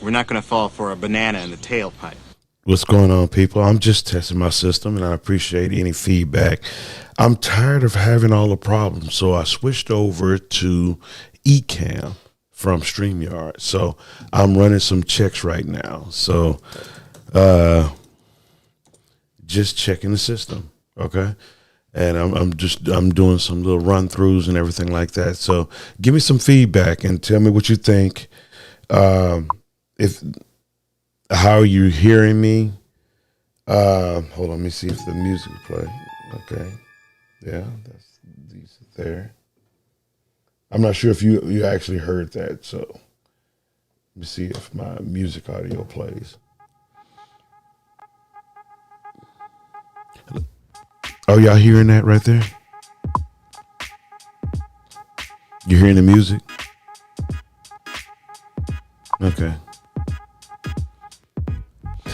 We're not going to fall for a banana in the tailpipe. What's going on, people? I'm just testing my system, and I appreciate any feedback. I'm tired of having all the problems, so I switched over to Ecamm from StreamYard. So I'm running some checks right now. So just checking the system, okay? And I'm doing some little run throughs and everything like that. So give me some feedback and tell me what you think. If How are you hearing me? Hold on, let me see if the music play. Okay, yeah, that's decent there. I'm not sure if you actually heard that, so let me see if my music audio plays. Oh, y'all hearing that right there? You hearing the music? Okay.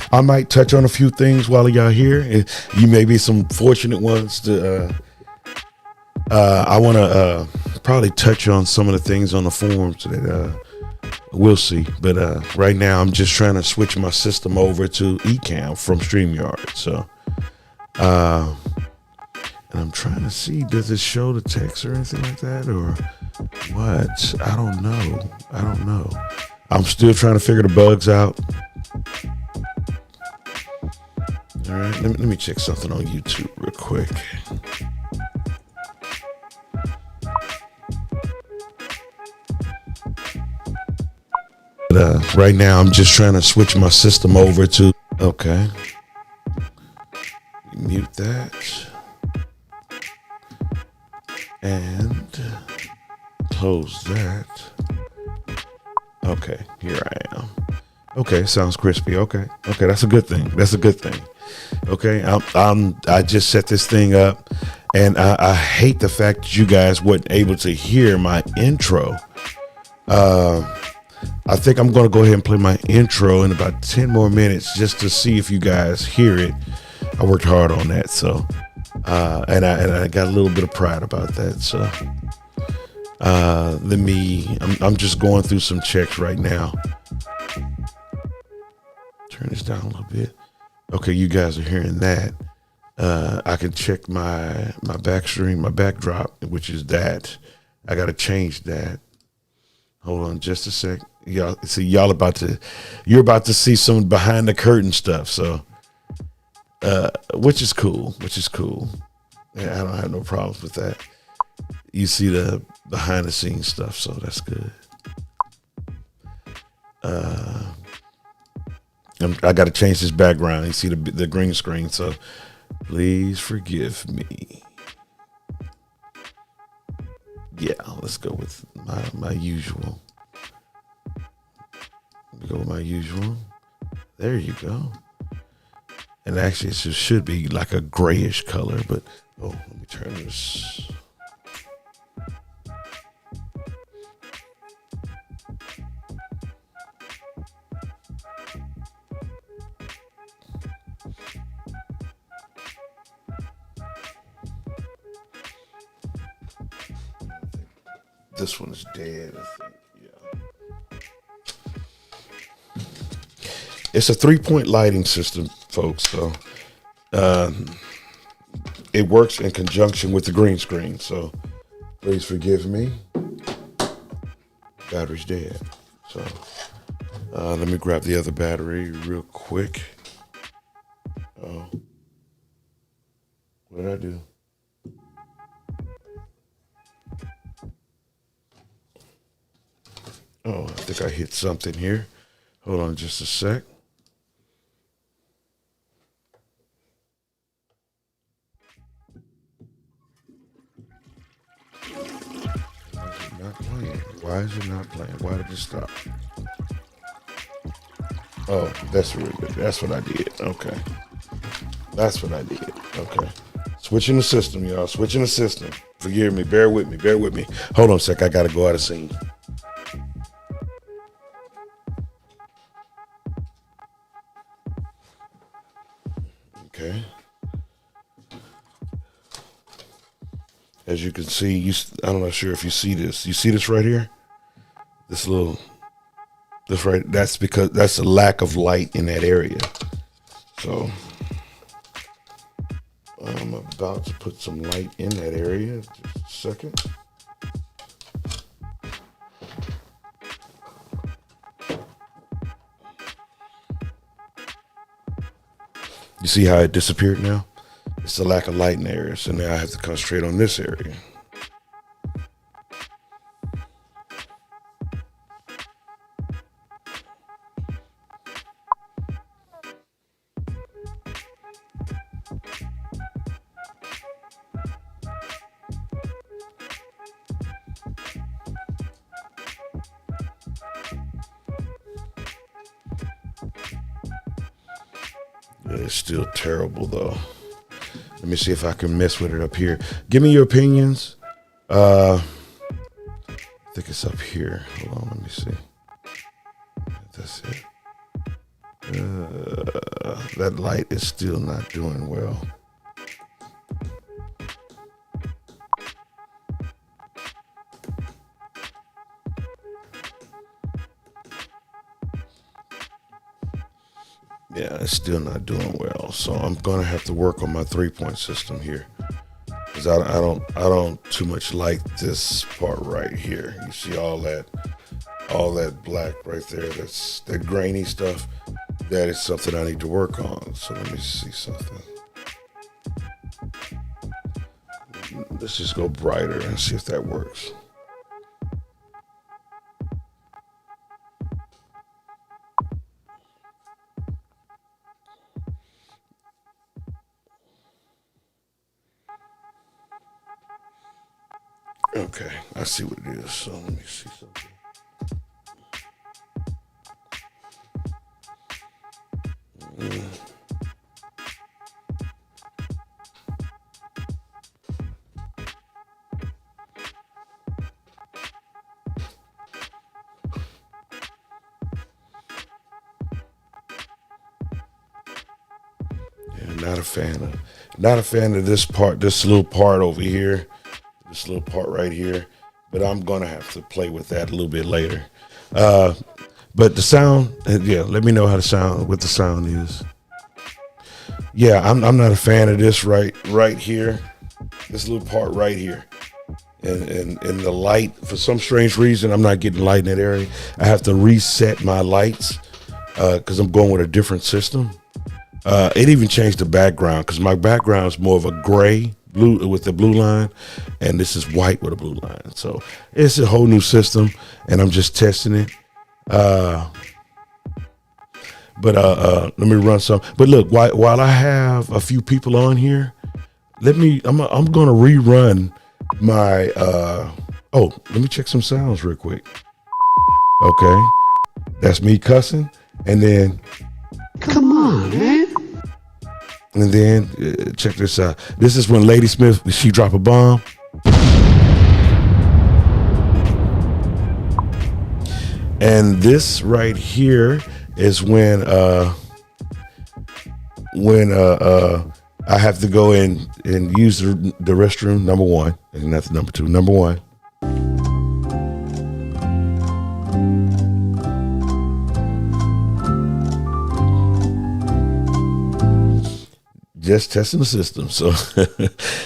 I might touch on a few things while y'all here. You may be some fortunate ones to. I want to probably touch on some of the things on the forums that we'll see. But right now, I'm just trying to switch my system over to Ecamm from StreamYard. So, and I'm trying to see, does it show the text or anything like that, or what? I don't know. I'm still trying to figure the bugs out. All right, let me check something on YouTube real quick. But, right now, I'm just trying to switch my system over to. Okay, mute that and close that. Okay, here I am. Okay, sounds crispy. Okay, that's a good thing. Okay, I just set this thing up, and I hate the fact that you guys weren't able to hear my intro. I think I'm going to go ahead and play my intro in about 10 more minutes just to see if you guys hear it. I worked hard on that, so and I got a little bit of pride about that. So I'm just going through some checks right now. Turn this down a little bit. Okay, you guys are hearing that. I can check my backstream, my backdrop, which is that. I got to change that. Hold on just a sec. Y'all see, you're about to see some behind the curtain stuff. So, which is cool. Yeah, I don't have no problems with that. You see the behind the scenes stuff, so that's good. I got to change this background. You see the green screen, so please forgive me. Yeah, let's go with my usual. There you go. And actually, it should be like a grayish color, but let me turn this. This one is dead, I think. Yeah. It's a 3-point lighting system, folks. So it works in conjunction with the green screen. So please forgive me. Battery's dead. So let me grab the other battery real quick. Oh, what did I do? Oh, I think I hit something here. Hold on just a sec. Why is it not playing? Why did it stop? Oh, that's really good. That's what I did. Okay. That's what I did. Okay. Switching the system, y'all. Switching the system. Forgive me. Bear with me. Hold on a sec. I got to go out of scene. Okay. As you can see, I'm not sure if you see this. You see this right here? This little That's right. That's because that's a lack of light in that area. So I'm about to put some light in that area. Just a second. You see how it disappeared now? It's a lack of light in the area. So now I have to concentrate on this area. It's still terrible though. Let me see if I can mess with it up here. Give me your opinions. I think it's up here. Hold on, let me see. That's it. That light is still not doing well. Yeah, it's still not doing well. So I'm gonna have to work on my 3-point system here, because I don't too much like this part right here. You see all that black right there. That's that grainy stuff. That is something I need to work on. So let me see something. Let's just go brighter and see if that works. Okay, I see what it is. So let me see something. Yeah, not a fan of this part, this little part over here. This little part right here, but I'm gonna have to play with that a little bit later. But the sound, yeah, let me know how what the sound is. Yeah, I'm not a fan of this right here, this little part right here, and the light. For some strange reason, I'm not getting light in that area. I have to reset my lights because I'm going with a different system. It even changed the background because my background is more of a gray. Blue with the blue line, and this is white with a blue line. So it's a whole new system, and I'm just testing it. But let me run some. But look, while I have a few people on here, I'm gonna rerun my. Let me check some sounds real quick. Okay, that's me cussing, and then. Come on, man. And then check this out. This is when Lady Smith, she drop a bomb. And this right here is when I have to go in and use the restroom, number one, and that's number two. Number one. Just testing the system. So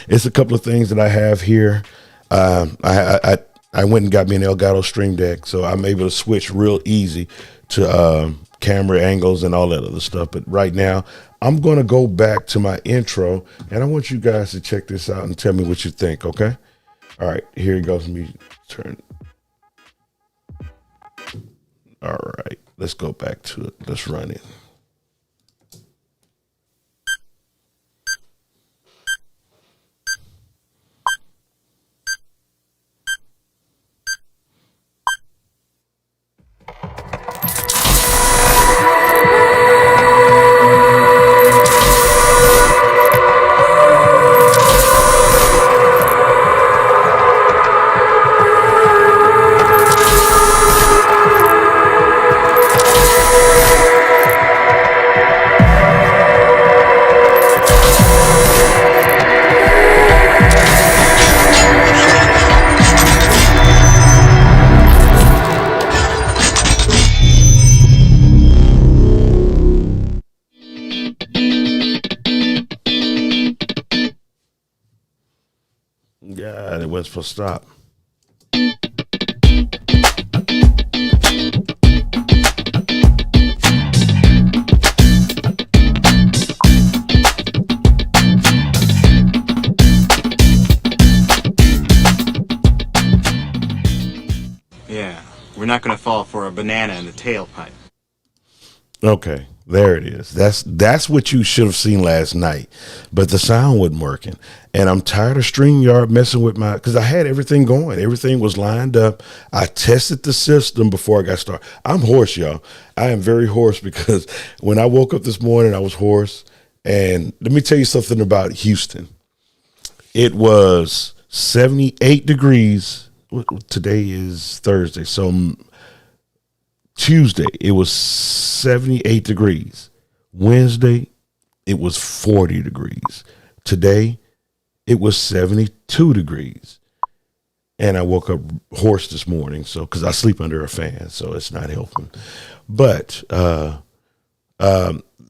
it's a couple of things that I have here. I went and got me an Elgato Stream Deck, so I'm able to switch real easy to camera angles and all that other stuff. But right now, I'm going to go back to my intro, and I want you guys to check this out and tell me what you think, okay? All right, here it goes. Let me turn. All right, let's go back to it. Let's run it. it's supposed to stop. Yeah, we're not gonna fall for a banana in the tailpipe. Okay, there it is. That's what you should have seen last night, but the sound wasn't working, and I'm tired of StreamYard messing with because I had everything going, everything was lined up. I tested the system before I got started. I'm hoarse, y'all. I am very hoarse because when I woke up this morning, I was hoarse. And let me tell you something about Houston. It was 78 degrees. Today is Thursday, so Tuesday, it was 78 degrees. Wednesday, it was 40 degrees. Today, it was 72 degrees. And I woke up hoarse this morning, so because I sleep under a fan, so it's not helping. But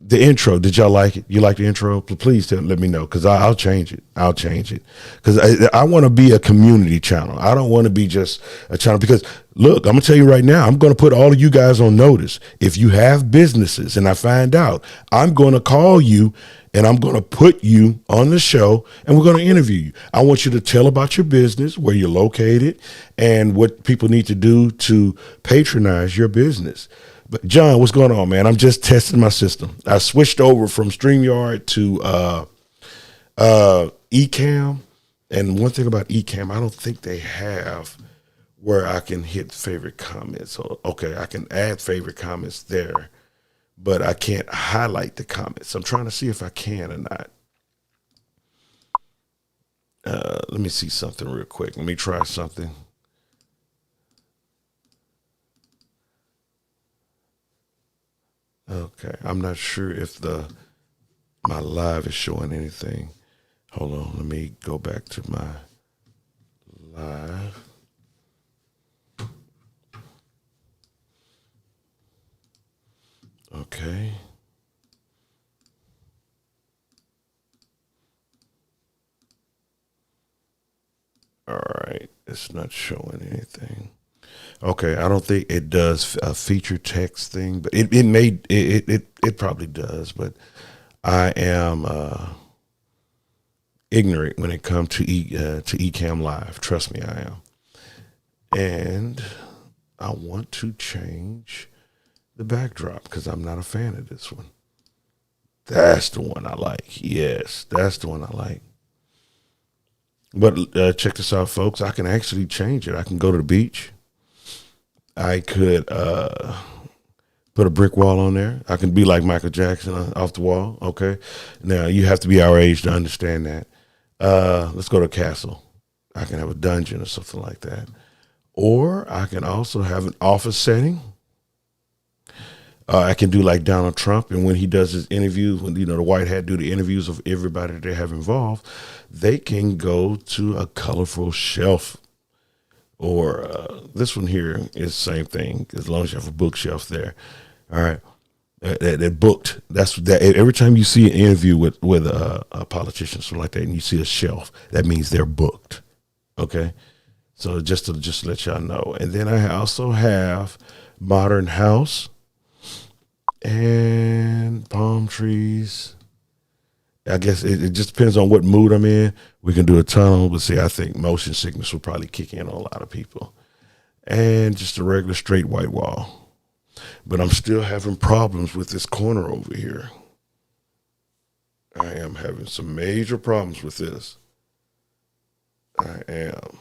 the intro, did y'all like it? You like the intro? Please let me know, because I'll change it. I'll change it because I want to be a community channel. I don't want to be just a channel because, look, I'm going to tell you right now, I'm going to put all of you guys on notice. If you have businesses and I find out, I'm going to call you and I'm going to put you on the show and we're going to interview you. I want you to tell about your business, where you're located, and what people need to do to patronize your business. But John, what's going on, man? I'm just testing my system. I switched over from StreamYard to Ecamm. And one thing about Ecamm, I don't think they have where I can hit favorite comments. So, okay, I can add favorite comments there, but I can't highlight the comments. I'm trying to see if I can or not. Let me see something real quick. Let me try something. Okay, I'm not sure if my live is showing anything. Hold on, let me go back to my live. Okay. All right, it's not showing anything. Okay, I don't think it does a feature text thing, but it probably does. But I am ignorant when it comes to Ecamm Live. Trust me, I am. And I want to change the backdrop because I'm not a fan of this one. That's the one I like. Yes, that's the one I like. But check this out, folks. I can actually change it. I can go to the beach. I could put a brick wall on there. I can be like Michael Jackson off the wall. Okay. Now you have to be our age to understand that. Let's go to a castle. I can have a dungeon or something like that. Or I can also have an office setting. I can do like Donald Trump, and when he does his interviews, when the white hat do the interviews of everybody that they have involved, they can go to a colorful shelf. Or this one here is the same thing, as long as you have a bookshelf there. All right, they're booked. That's that. Every time you see an interview with a politician, or something like that, and you see a shelf, that means they're booked. Okay, so just to let y'all know. And then I also have modern house and palm trees. I guess it just depends on what mood I'm in. We can do a tunnel, but see, I think motion sickness will probably kick in on a lot of people. And just a regular straight white wall. But I'm still having problems with this corner over here. I am having some major problems with this. I am.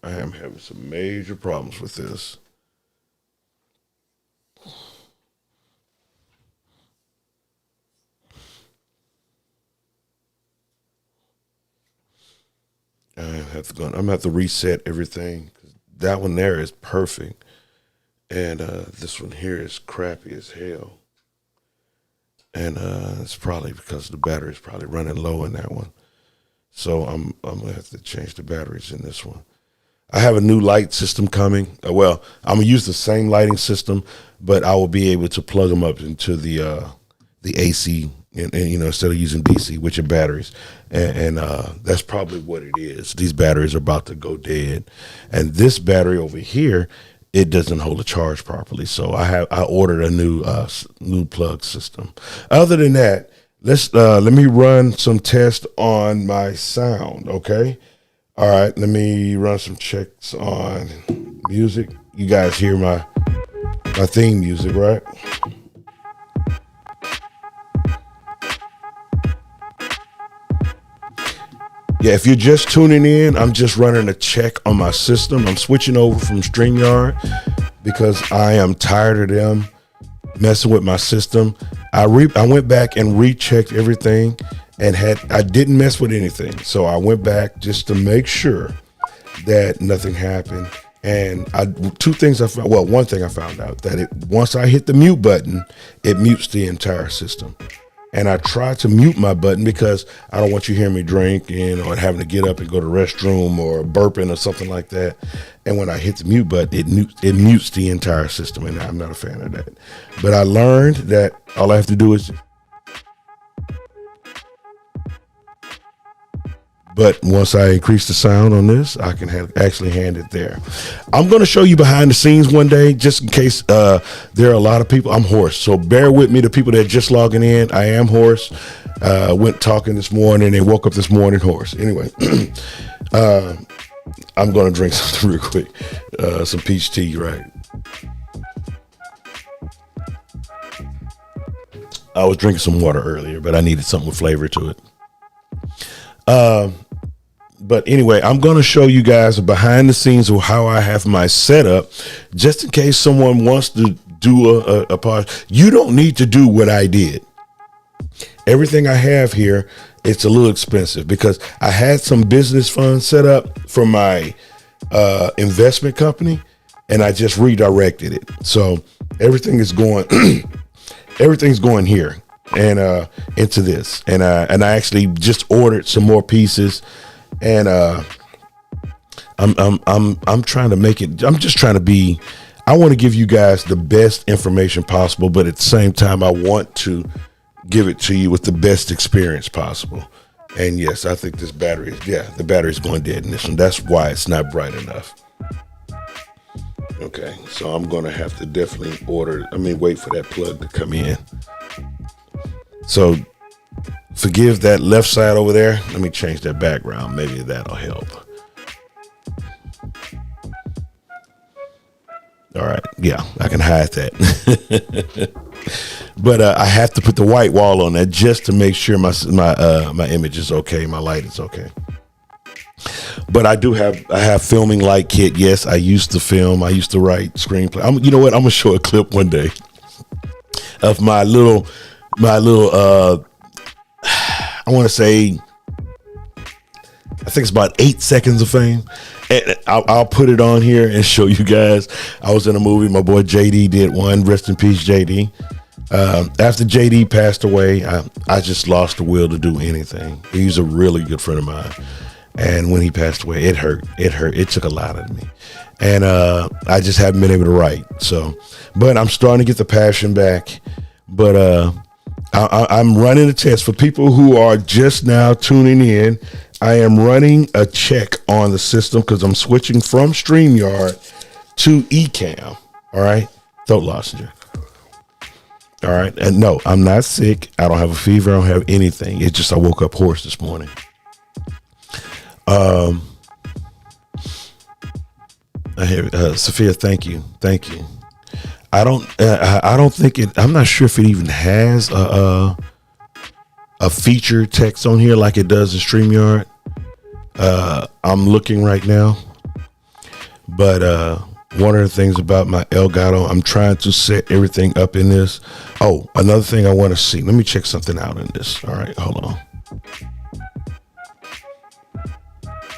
I am having some major problems with this. I'm going to have to reset everything. That one there is perfect. And this one here is crappy as hell. And it's probably because the battery is probably running low in that one. So I'm going to have to change the batteries in this one. I have a new light system coming. Well, I'm going to use the same lighting system, but I will be able to plug them up into the the AC, and instead of using DC with your batteries, and that's probably what it is. These batteries are about to go dead, and this battery over here, it doesn't hold a charge properly. So I ordered a new plug system. Other than that, let me run some tests on my sound. Okay, all right. Let me run some checks on music. You guys hear my theme music, right? Yeah, if you're just tuning in, I'm just running a check on my system. I'm switching over from StreamYard because I am tired of them messing with my system. I went back and rechecked everything and I didn't mess with anything. So I went back just to make sure that nothing happened. And one thing I found out, that once I hit the mute button, it mutes the entire system. And I tried to mute my button because I don't want you hearing me drinking or having to get up and go to the restroom or burping or something like that. And when I hit the mute button, it mutes the entire system, and I'm not a fan of that. But I learned that all I have to do is. But once I increase the sound on this, I can actually hand it there. I'm going to show you behind the scenes one day, just in case there are a lot of people. I'm hoarse, so bear with me. The people that are just logging in, I am hoarse. Went talking this morning and woke up this morning hoarse. Anyway, I'm going to drink something real quick. Some peach tea, right? I was drinking some water earlier, but I needed something with flavor to it. But anyway, I'm going to show you guys behind the scenes of how I have my setup, just in case someone wants to do a part. You don't need to do what I did. Everything I have here, it's a little expensive because I had some business funds set up for my investment company, and I just redirected it. So everything is going, everything's going here and into this, and I actually just ordered some more pieces, and I'm trying to make it. I'm just trying to be. I want to give you guys the best information possible, but at the same time, I want to give it to you with the best experience possible. And yes, I think this battery the battery's going dead in this one. That's why it's not bright enough. Okay, so I'm gonna have to definitely wait for that plug to come in. So forgive that left side over there. Let me change that background. Maybe that'll help. All right. Yeah, I can hide that. But I have to put the white wall on that just to make sure my image is okay. My light is okay. But I have filming light kit. Yes, I used to film. I used to write screenplay. You know what? I'm going to show a clip one day of my little I want to say, I think it's about 8 seconds of fame. And I'll put it on here and show you guys. I was in a movie. My boy JD did one. Rest in peace, JD. After JD passed away, I just lost the will to do anything. He's a really good friend of mine. And when he passed away, it hurt. It took a lot out of me. And I just haven't been able to write. But I'm starting to get the passion back. But I'm running a test for people who are just now tuning in. I am running a check on the system because I'm switching from StreamYard to Ecamm. All right. Throat lozenge. All right. And no, I'm not sick. I don't have a fever. I don't have anything. It's just I woke up hoarse this morning. I hear Sophia. Thank you. I don't think it. I'm not sure if it even has a feature text on here like it does in StreamYard. I'm looking right now, but one of the things about my Elgato, I'm trying to set everything up in this. Oh, another thing I want to see. Let me check something out in this. All right, hold on.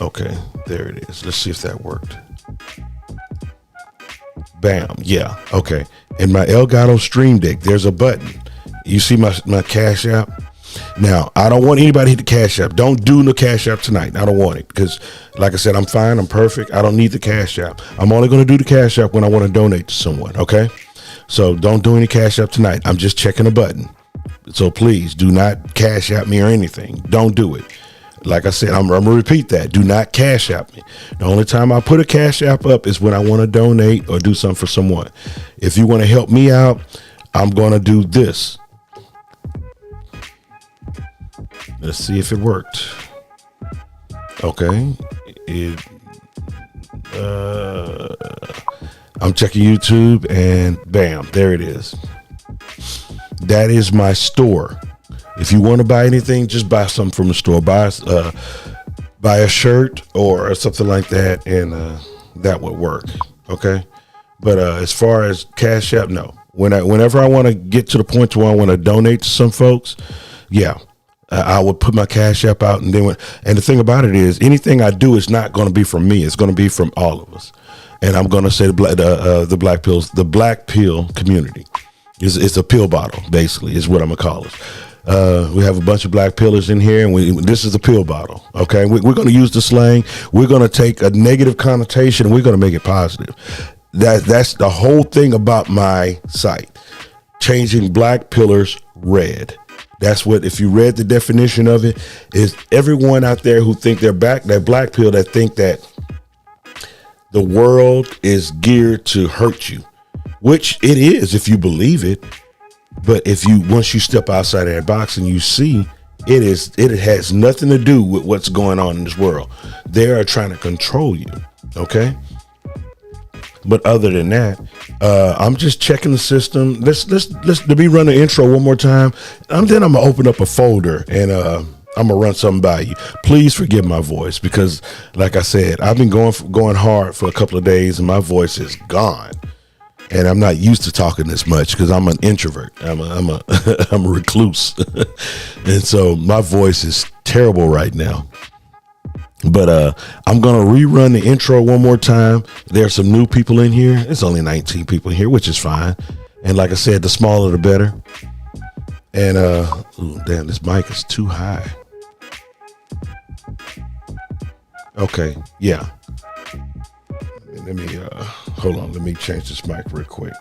Okay, there it is. Let's see if that worked. Bam. Yeah. Okay. In my Elgato Stream Deck, there's a button. You see my Cash App? Now, I don't want anybody to hit the Cash App. Don't do the Cash App tonight. I don't want it because, like I said, I'm fine. I'm perfect. I don't need the Cash App. I'm only going to do the Cash App when I want to donate to someone. Okay? So don't do any Cash App tonight. I'm just checking a button. So please do not cash out me or anything. Don't do it. Like I said, I'm going to repeat that. Do not cash out me. The only time I put a cash app up is when I want to donate or do something for someone. If you want to help me out, I'm going to do this. Let's see if it worked. Okay. I'm checking YouTube and bam, there it is. That is my store. If you want to buy anything, just buy something from the store. Buy a shirt or something like that, and that would work. Okay, but as far as Cash App, no. Whenever I want to get to the point where I want to donate to some folks, yeah, I would put my Cash App out, and then and the thing about it is, anything I do is not going to be from me. It's going to be from all of us, and I'm going to say the black pill community. It's a pill bottle, basically, is what I'm gonna call it. We have a bunch of black pillars in here, and this is a pill bottle. Okay, we're going to use the slang. We're going to take a negative connotation, and we're going to make it positive. That's the whole thing about my site. Changing black pillars red. That's what, if you read the definition of it, is everyone out there who think they're that black pill, that think that the world is geared to hurt you, which it is if you believe it. But once you step outside of that box and you see it has nothing to do with what's going on in this world. They are trying to control you. Okay. But other than that, I'm just checking the system. Let's let me run the intro one more time. Then I'm gonna open up a folder and I'm gonna run something by you. Please forgive my voice because, like I said, I've been going hard for a couple of days and my voice is gone. And I'm not used to talking this much because I'm an introvert. I'm a recluse, and so my voice is terrible right now. But I'm gonna rerun the intro one more time. There are some new people in here. It's only 19 people in here, which is fine. And like I said, the smaller the better. And ooh, damn, this mic is too high. Okay, yeah. Let me hold on. Let me change this mic real quick.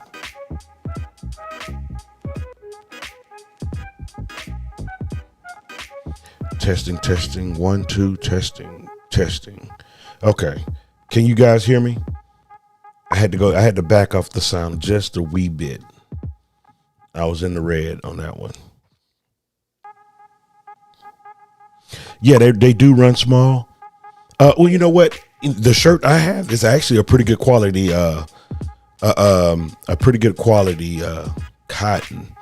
Testing. 1, 2, testing. Okay. Can you guys hear me? I had to back off the sound just a wee bit. I was in the red on that one. Yeah, they do run small. Well, you know what? The shirt I have is actually a pretty good quality, cotton.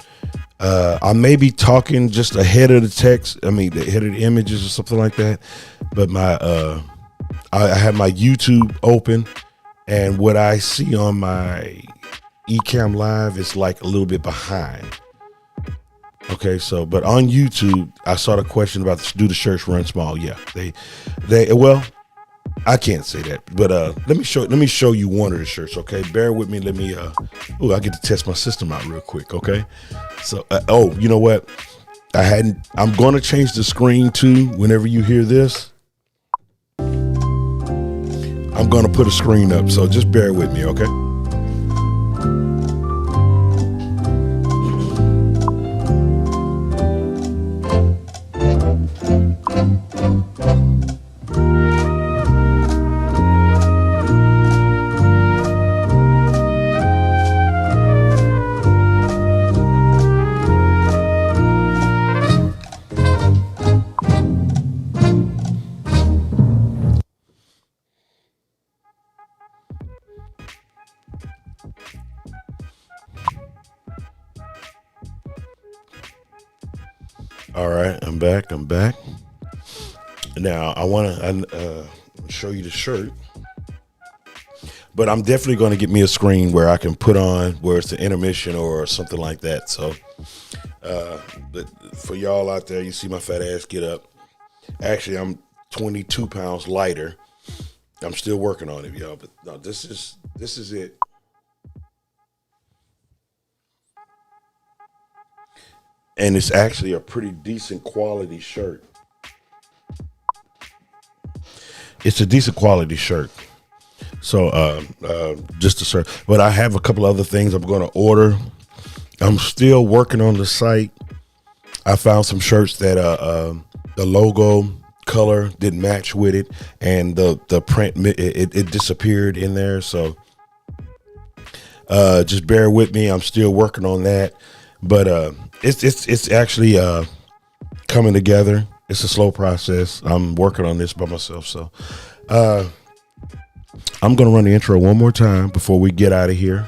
I may be talking just ahead of the text. I mean, ahead of the images or something like that. But I have my YouTube open, and what I see on my Ecamm Live is like a little bit behind. Okay, so but on YouTube, I saw the question about do the shirts run small? Yeah, well. I can't say that, but let me show you one of the shirts. Okay, bear with me. Let me. I get to test my system out real quick. Okay, so you know what? I'm going to change the screen too. Whenever you hear this, I'm going to put a screen up. So just bear with me. Okay. All right, I'm back. Now I want to show you the shirt, but I'm definitely going to get me a screen where I can put on where it's the intermission or something like that. So, but for y'all out there, you see my fat ass get up. Actually, I'm 22 pounds lighter. I'm still working on it, y'all. But no, this is it. And it's actually a pretty decent quality shirt. It's a decent quality shirt. So just to serve. But I have a couple other things I'm going to order. I'm still working on the site. I found some shirts that the logo color didn't match with it, and the print it disappeared in there. So just bear with me. I'm still working on that, but it's actually coming together. It's a slow process. I'm working on this by myself. So I'm gonna run the intro one more time before we get out of here.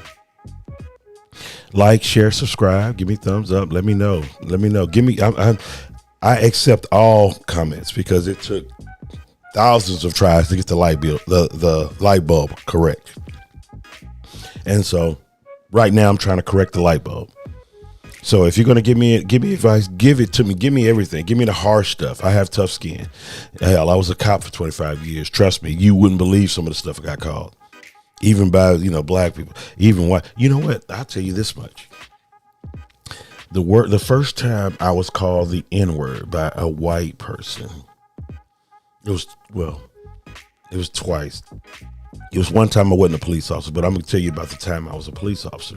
Like, share, subscribe, give me thumbs up. Let me know. Give me. I accept all comments because it took thousands of tries to get the light bulb correct. And so right now I'm trying to correct the light bulb. So if you're going to give me advice, give it to me. Give me everything. Give me the harsh stuff. I have tough skin. Hell, I was a cop for 25 years. Trust me, you wouldn't believe some of the stuff I got called. Even by, black people, even white. You know what? I'll tell you this much. The first time I was called the N-word by a white person, it was twice. It was one time I wasn't a police officer, but I'm going to tell you about the time I was a police officer.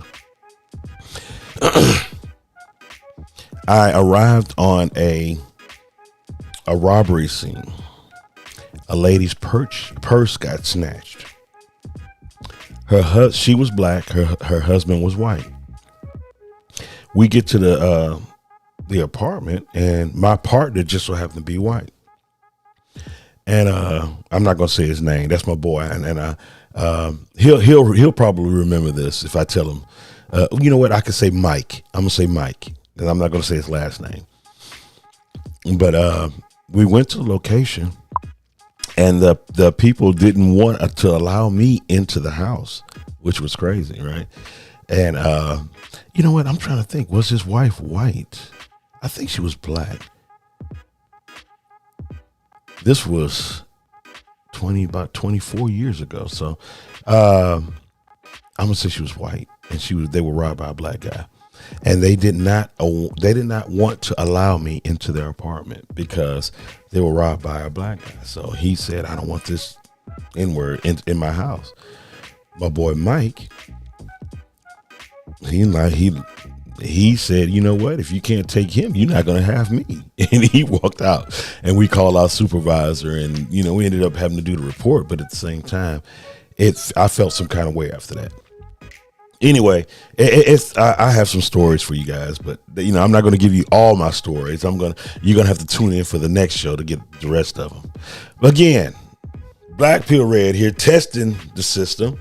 I arrived on a robbery scene. A lady's purse got snatched. She was black. Her husband was white. We get to the apartment, and my partner just so happened to be white. And I'm not gonna say his name. That's my boy, and he'll probably remember this if I tell him. You know what? I can say Mike. I'm gonna say Mike, and I'm not gonna say his last name. But we went to the location, and the people didn't want to allow me into the house, which was crazy, right? And you know what? I'm trying to think. Was his wife white? I think she was black. This was about 24 years ago. So I'm gonna say she was white, and they were robbed by a black guy, and they did not want to allow me into their apartment because they were robbed by a black guy. So he said, I don't want this N-word in my house. My boy Mike, he said, you know what? If you can't take him, you're not going to have me. And he walked out, and we called our supervisor, and, we ended up having to do the report. But at the same time, I felt some kind of way after that. Anyway, I have some stories for you guys, but I'm not going to give you all my stories. You're going to have to tune in for the next show to get the rest of them. But again, Black Pill Red here, testing the system.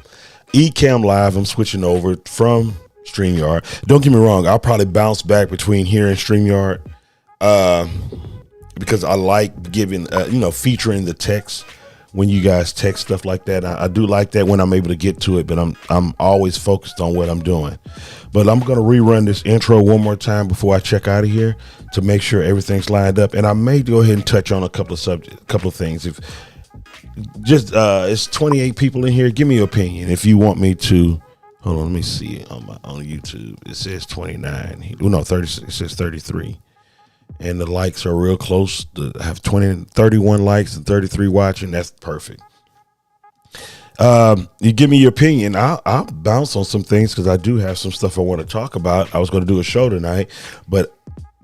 Ecamm Live, I'm switching over from StreamYard. Don't get me wrong, I'll probably bounce back between here and StreamYard because I like giving, featuring the text when you guys text stuff like that. I do like that when I'm able to get to it, but I'm always focused on what I'm doing. But I'm going to rerun this intro one more time before I check out of here to make sure everything's lined up. And I may go ahead and touch on a couple of things. If just it's 28 people in here, give me your opinion. If you want me to, hold on, let me see on YouTube. It says 29. No, 30. It says 33. And the likes are real close. I have 31 likes and 33 watching. That's perfect. You give me your opinion. I'll bounce on some things because I do have some stuff I want to talk about. I was going to do a show tonight, but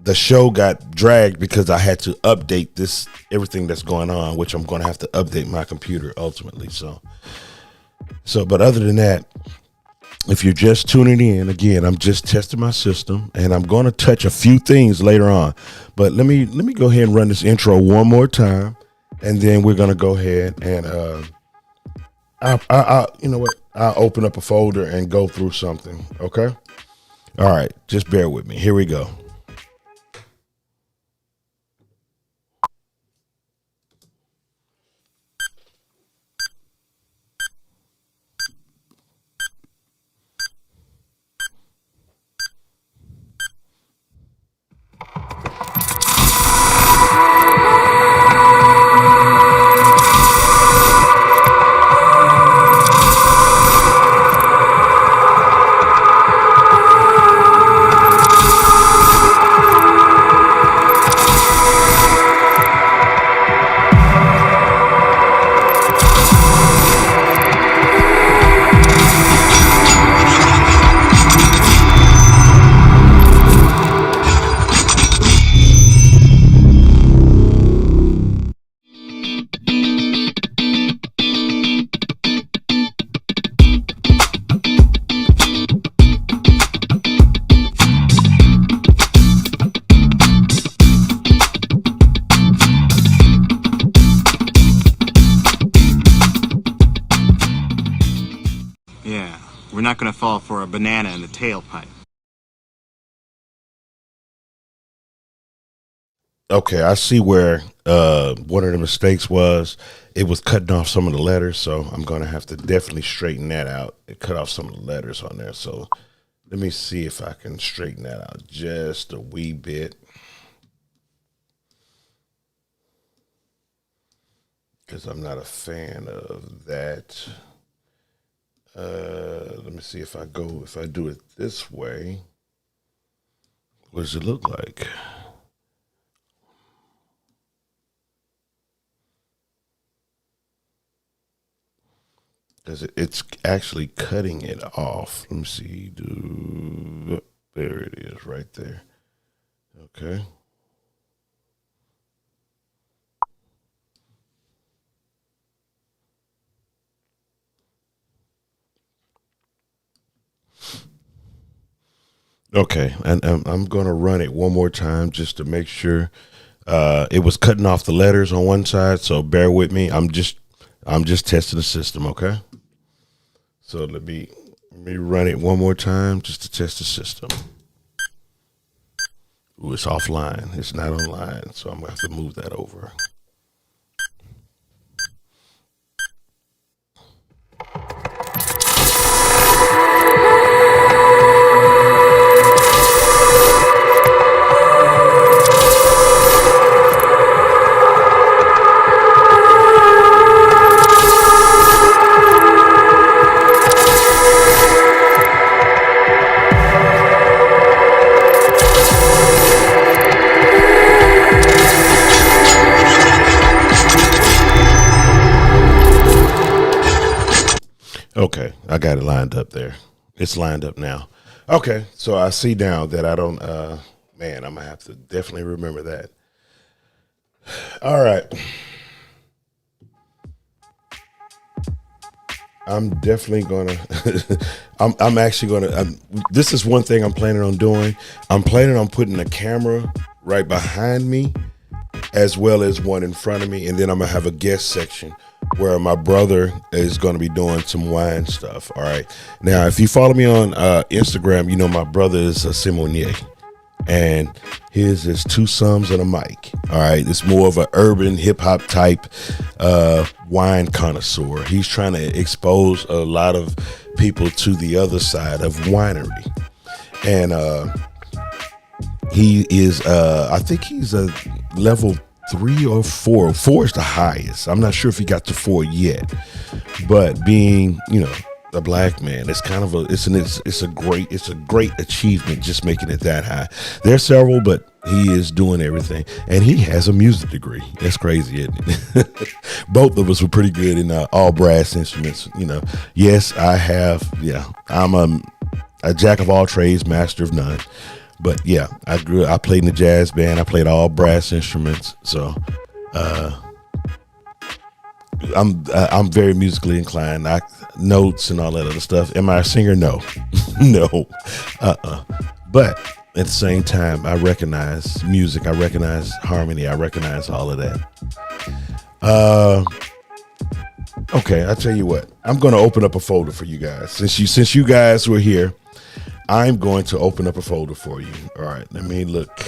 the show got dragged because I had to update everything that's going on, which I'm going to have to update my computer ultimately. So, but other than that, if you're just tuning in, again, I'm just testing my system, and I'm going to touch a few things later on. But let me go ahead and run this intro one more time, and then we're going to go ahead and you know what? I'll open up a folder and go through something. Okay. All right. Just bear with me. Here we go. we're not going to fall for a banana in the tailpipe. Okay, I see where one of the mistakes was. It was cutting off some of the letters, so I'm gonna have to definitely straighten that out and cut off some of the letters on there. So let me see if I can straighten that out just a wee bit, because I'm not a fan of that. Let me see if I do it this way. What does it look like? Because it's actually cutting it off. Let me see. There it is right there. Okay. Okay, and I'm going to run it one more time just to make sure. It was cutting off the letters on one side, so bear with me. I'm just testing the system, okay? So let me run it one more time just to test the system. Ooh, it's offline. It's not online, so I'm gonna have to move that over. Okay, I got it lined up there. It's lined up now. Okay, so I see now that I don't. Man, I'm gonna have to definitely remember that. All right. I'm definitely gonna. I'm actually gonna. This is one thing I'm planning on doing. I'm planning on putting a camera right behind me, as well as one in front of me, and then I'm gonna have a guest section where my brother is gonna be doing some wine stuff. All right. Now, if you follow me on Instagram, you know my brother is a sommelier, and his is two sums and a mic. All right, it's more of an urban hip hop type wine connoisseur. He's trying to expose a lot of people to the other side of winery, and he is I think he's a level 3 or 4. 4 is the highest. I'm not sure if he got to 4 yet, but being, a black man, it's kind of it's a great achievement just making it that high. There's several, but he is doing everything, and he has a music degree. That's crazy, isn't it? Both of us were pretty good in all brass instruments. Yes, I have. Yeah, I'm a jack of all trades, master of none. But yeah, I played in the jazz band. I played all brass instruments. So I'm very musically inclined. Notes and all that other stuff. Am I a singer? No. No. But at the same time, I recognize music. I recognize harmony. I recognize all of that. Okay, I'll tell you what. I'm going to open up a folder for you guys. Since you guys were here, I'm going to open up a folder for you. All right, let me look.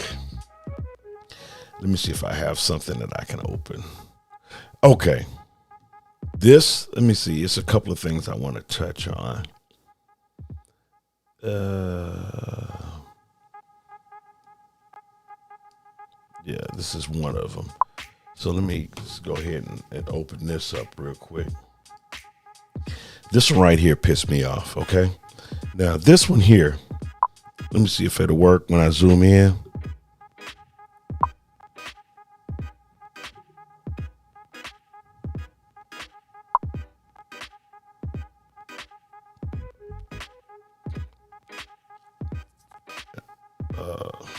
Let me see if I have something that I can open. Okay. Let me see. It's a couple of things I want to touch on. Yeah, this is one of them. So let me just go ahead and open this up real quick. This one right here pissed me off, okay? Now, this one here, let me see if it'll work when I zoom in.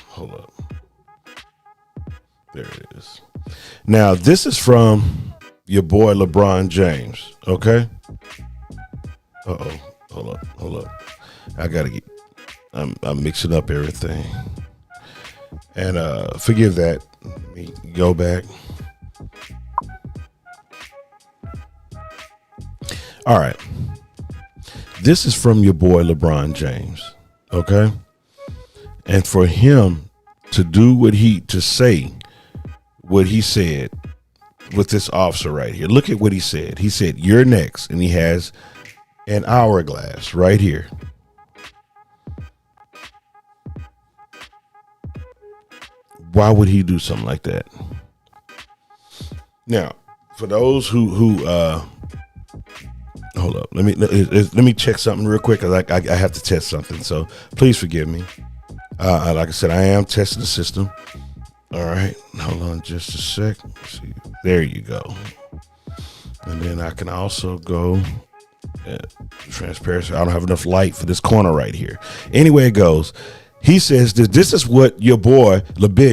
Hold up. There it is. Now, this is from your boy LeBron James, okay? Uh-oh. Hold up. I gotta get, I'm mixing up everything. And forgive that. Let me go back. All right. This is from your boy LeBron James, okay? And for him to do to say what he said with this officer right here. Look at what he said. He said, "You're next," and he has an hourglass right here. Why would he do something like that? Now, for those who hold up, let me check something real quick. I have to test something, so please forgive me. Like I said, I am testing the system. All right, hold on just a sec. Let's see, there you go. And then I can also go transparency. I don't have enough light for this corner right here. Anyway, it goes. He says that this is what your boy LeBron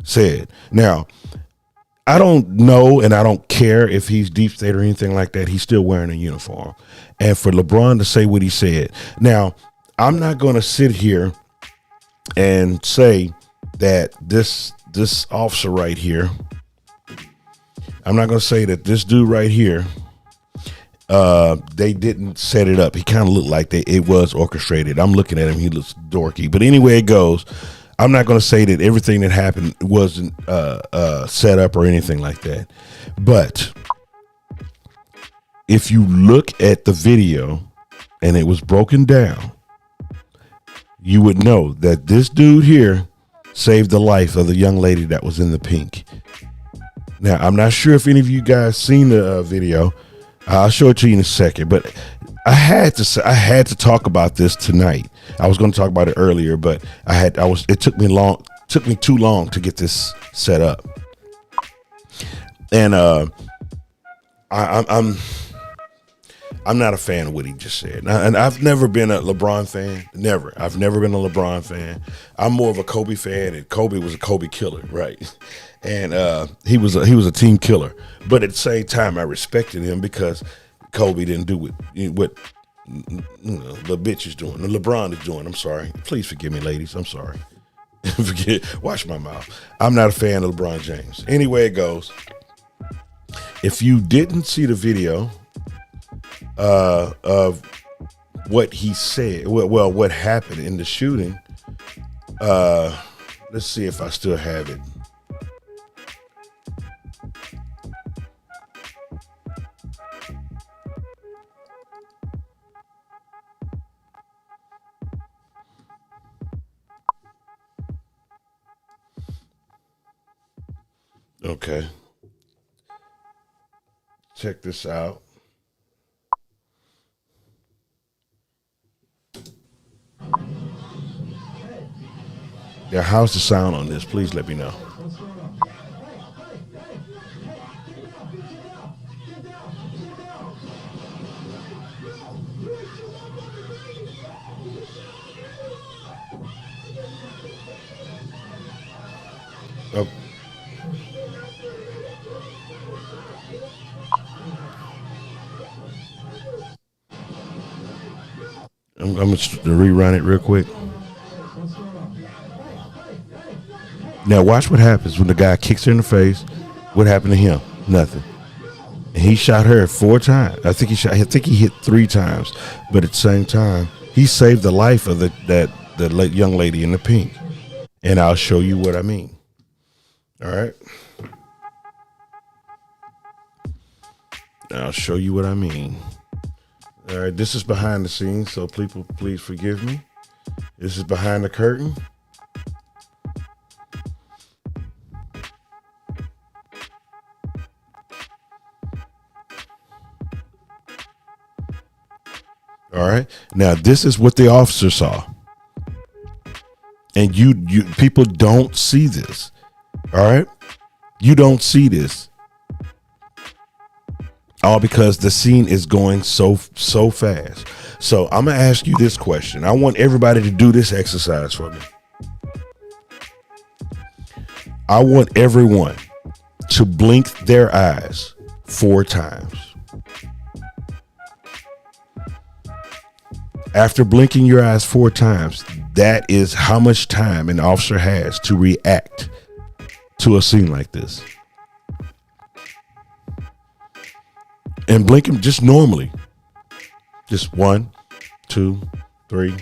said. Now, I don't know and I don't care if he's deep state or anything like that. He's still wearing a uniform. And for LeBron to say what he said. Now, I'm not going to sit here and say that this officer right here, I'm not going to say that this dude right here, they didn't set it up. He kind of looked like it was orchestrated. I'm looking at him. He looks dorky. But anyway, it goes. I'm not going to say that everything that happened wasn't set up or anything like that. But if you look at the video and it was broken down, you would know that this dude here saved the life of the young lady that was in the pink. Now, I'm not sure if any of you guys seen the video. I'll show it to you in a second, but I had to talk about this tonight. I was going to talk about it earlier, but it took me too long to get this set up. And I'm not a fan of what he just said. And I've never been a LeBron fan. Never. I've never been a LeBron fan. I'm more of a Kobe fan, and Kobe was a Kobe killer, right? And he was a team killer. But at the same time, I respected him because Kobe didn't do what the bitch is doing, the LeBron is doing. I'm sorry. Please forgive me, ladies. I'm sorry. Watch my mouth. I'm not a fan of LeBron James. Anyway, it goes. If you didn't see the video of what he said, well, what happened in the shooting, let's see if I still have it. Okay. Check this out. Yeah, how's the sound on this? Please let me know. Oh. I'm going to rerun it real quick. Now watch what happens when the guy kicks her in the face. What happened to him? Nothing. And he shot her 4 times. I think he hit 3 times. But at the same time, he saved the life of the young lady in the pink. And I'll show you what I mean. All right. I'll show you what I mean. All right, this is behind the scenes, so please forgive me. This is behind the curtain. All right. Now, this is what the officer saw. And you people don't see this. All right. You don't see this. All because the scene is going so fast. So I'm going to ask you this question. I want everybody to do this exercise for me. I want everyone to blink their eyes 4 times. After blinking your eyes 4 times, that is how much time an officer has to react to a scene like this. And blink them just normally. Just 1, 2, 3,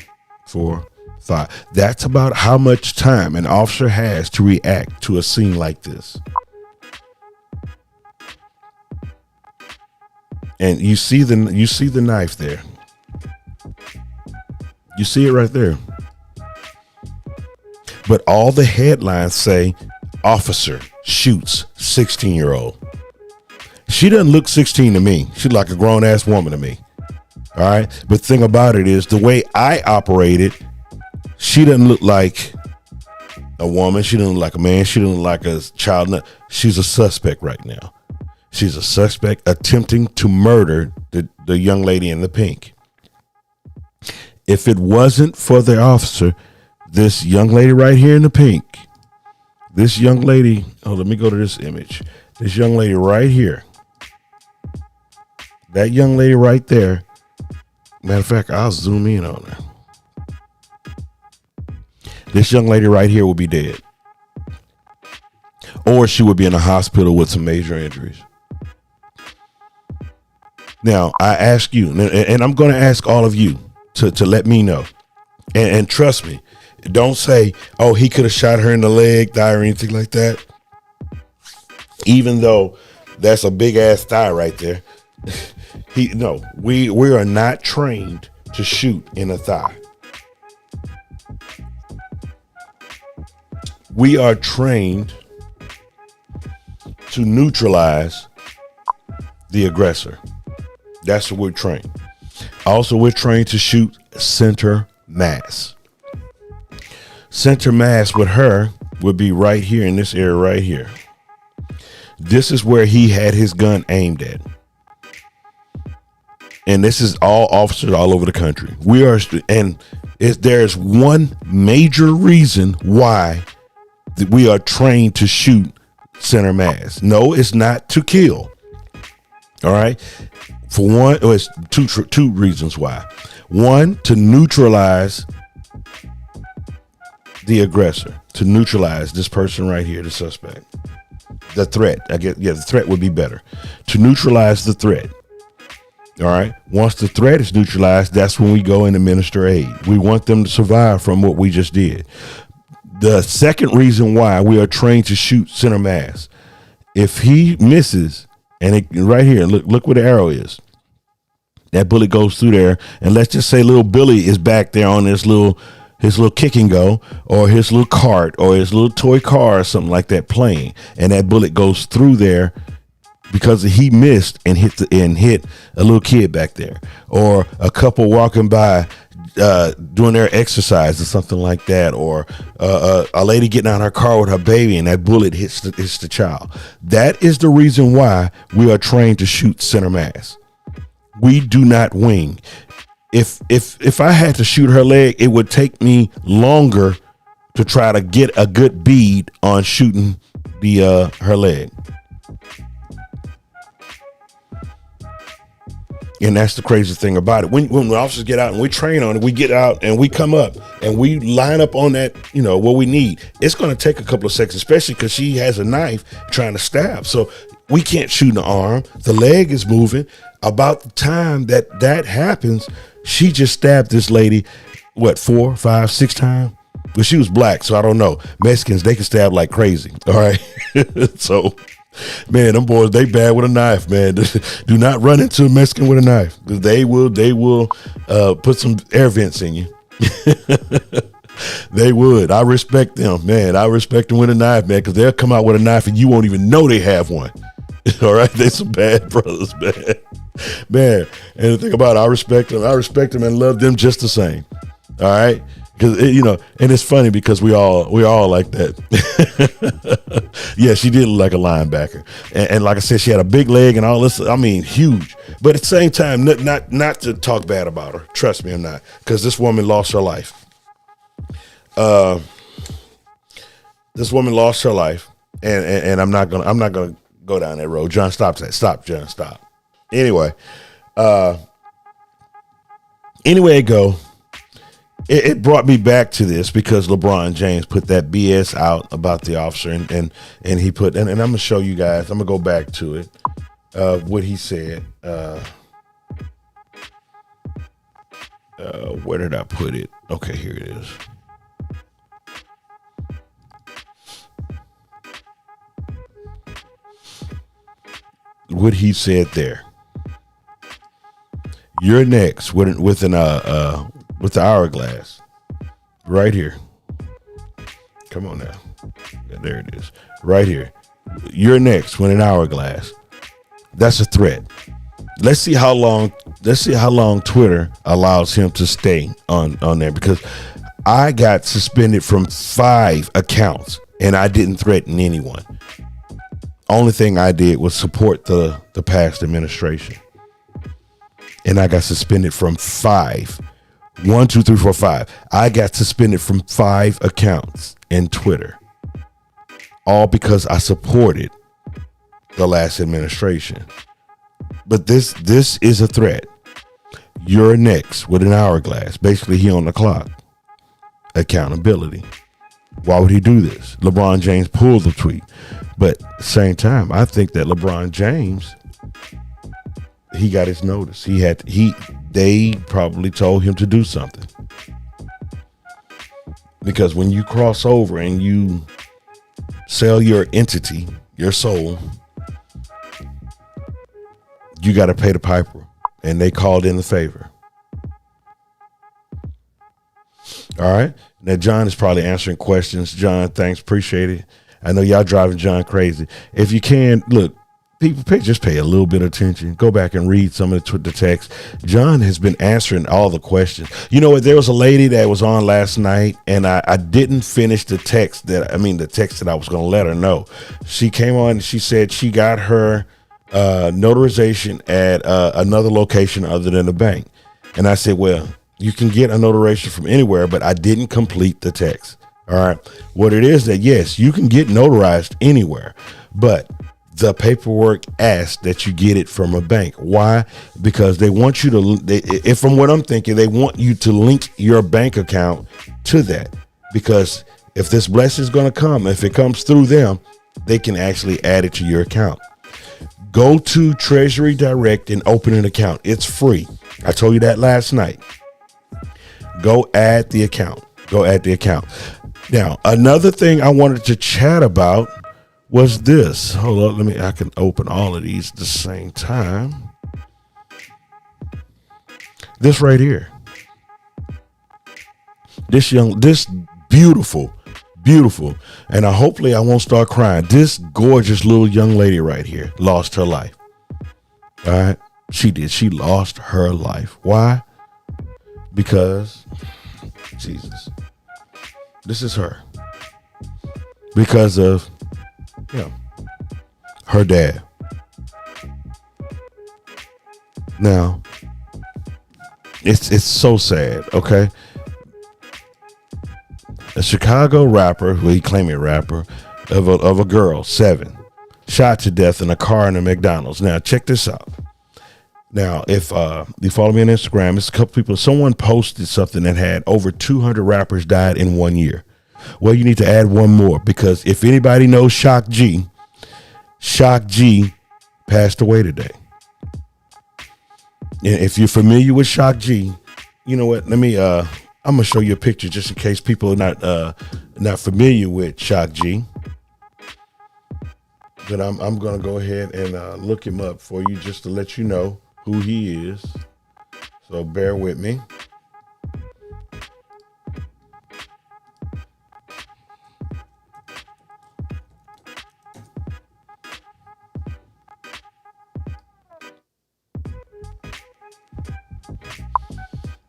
4, 5. That's about how much time an officer has to react to a scene like this. And you see the knife there. You see it right there. But all the headlines say officer shoots 16-year-old. She doesn't look 16 to me. She's like a grown ass woman to me. All right. But the thing about it is the way I operated, she doesn't look like a woman. She doesn't look like a man. She doesn't look like a child. No, she's a suspect right now. She's a suspect attempting to murder the young lady in the pink. If it wasn't for the officer, this young lady right here in the pink, this young lady, let me go to this image. This young lady right here, that young lady right there, matter of fact, I'll zoom in on her. This young lady right here will be dead. Or she would be in a hospital with some major injuries. Now, I ask you, and I'm going to ask all of you to let me know. And trust me, don't say, oh, he could have shot her in the leg, thigh, or anything like that. Even though that's a big ass thigh right there. We are not trained to shoot in a thigh. We are trained to neutralize the aggressor. That's what we're trained. Also, we're trained to shoot center mass. Center mass with her would be right here in this area right here. This is where he had his gun aimed at. And this is all officers all over the country. There's one major reason why we are trained to shoot center mass. No, it's not to kill. All right. For one, it's two reasons why. One, to neutralize the aggressor, to neutralize this person right here, the suspect, the threat. The threat would be better. To neutralize the threat. All right. Once the threat is neutralized, that's when we go and administer aid. We want them to survive from what we just did. The second reason why we are trained to shoot center mass, if he misses, and right here, look where the arrow is. That bullet goes through there, and let's just say little Billy is back there on his little kick and go, or his little cart, or his little toy car, or something like that playing, and that bullet goes through there because he missed and hit a little kid back there, or a couple walking by doing their exercise or something like that, or a lady getting out of her car with her baby and that bullet hits the child. That is the reason why we are trained to shoot center mass. We do not wing. If I had to shoot her leg, it would take me longer to try to get a good bead on shooting her leg. And that's the crazy thing about it. When the officers get out and we train on it, we get out and we come up and we line up on that, what we need. It's going to take a couple of seconds, especially because she has a knife trying to stab. So we can't shoot in the arm. The leg is moving. About the time that happens, she just stabbed this lady, 4, 5, 6 times? Well, she was black, so I don't know. Mexicans, they can stab like crazy. All right. So, man, them boys, they bad with a knife, man. Do not run into a Mexican with a knife, because they will put some air vents in you. They would. I respect them, man. I respect them with a knife, man, because they'll come out with a knife and you won't even know they have one. All right. They some bad brothers, man. And the thing about it, I respect them and love them just the same. All right. Because and it's funny because we all like that. Yeah, she did look like a linebacker, and like I said, she had a big leg and all this. I mean, huge. But at the same time, not to talk bad about her. Trust me, I'm not, because this woman lost her life. This woman lost her life, and I'm not gonna go down that road. John, stop that. Stop, John. Stop. Anyway, it go. It brought me back to this because LeBron James put that BS out about the officer, and he put, and I'm gonna show you guys. I'm gonna go back to it. What he said. Where did I put it? Okay, here it is. What he said there. You're next with the hourglass, right here. Come on now. Yeah, there it is, right here. You're next with an hourglass. That's a threat. Let's see how long Twitter allows him to stay on there, because I got suspended from 5 accounts and I didn't threaten anyone. Only thing I did was support the past administration. And I got suspended from 5. 1, 2, 3, 4, 5. I got suspended from 5 accounts in Twitter. All because I supported the last administration. But this is a threat. You're next with an hourglass. Basically, he on the clock. Accountability. Why would he do this? LeBron James pulled the tweet. But at the same time, I think that LeBron James, he got his notice. They probably told him to do something. Because when you cross over and you sell your entity, your soul, you got to pay the piper. And they called in the favor. All right. Now, John is probably answering questions. John, thanks. Appreciate it. I know y'all driving John crazy. If you can, look, people just pay a little bit of attention. Go back and read some of the text. John has been answering all the questions. You know what? There was a lady that was on last night, and I didn't finish the text that I was going to let her know. She came on and she said she got her notarization at another location other than the bank. And I said, well, you can get a notarization from anywhere, but I didn't complete the text. All right. What it is that, yes, you can get notarized anywhere, but the paperwork asks that you get it from a bank. Why? Because they want you to, from what I'm thinking, they want you to link your bank account to that. Because if this blessing is going to come, if it comes through them, they can actually add it to your account. Go to Treasury Direct and open an account. It's free. I told you that last night. Go add the account. Now, another thing I wanted to chat about was this. Hold on, I can open all of these at the same time. This right here. This beautiful, and hopefully I won't start crying. This gorgeous little young lady right here lost her life. All right, she did. She lost her life. Why? Because, Jesus, this is her. Because of, her dad. Now, it's so sad, okay? A Chicago rapper, he claimed a rapper, of a girl, 7, shot to death in a car in a McDonald's. Now, check this out. Now, if you follow me on Instagram, it's a couple people. Someone posted something that had over 200 rappers died in 1 year. Well, you need to add one more, because if anybody knows Shock G passed away today. And if you're familiar with Shock G, you know what? Let me. I'm gonna show you a picture just in case people are not familiar with Shock G. But I'm gonna go ahead and look him up for you just to let you know who he is. So bear with me.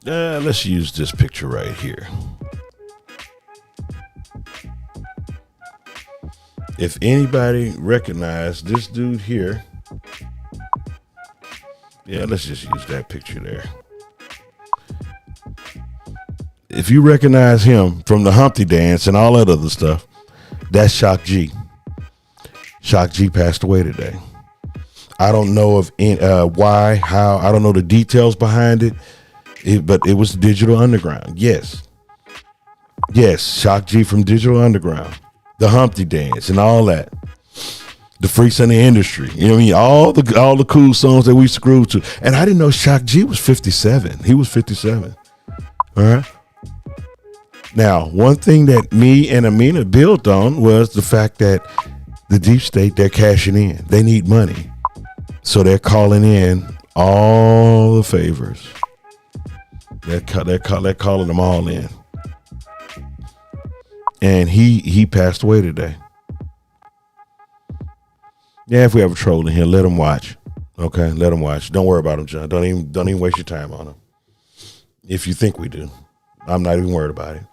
Let's use this picture right here. If anybody recognize this dude here, let's just use that picture there. If you recognize him from the Humpty Dance and all that other stuff, that's Shock G. Shock G passed away today. I don't know why, how. I don't know the details behind it. But it was Digital Underground. Yes, Shock G from Digital Underground, the Humpty Dance and all that, the Freaks in the Industry. You know what I mean? All the cool songs that we used to groove to. And I didn't know Shock G was 57. He was 57. All right. Now, one thing that me and Amina built on was the fact that the deep state, they're cashing in. They need money. So they're calling in all the favors. They're calling them all in. And he passed away today. Yeah, if we have a troll in here, let him watch. Okay, let him watch. Don't worry about him, John. Don't even waste your time on him. If you think we do, I'm not even worried about it.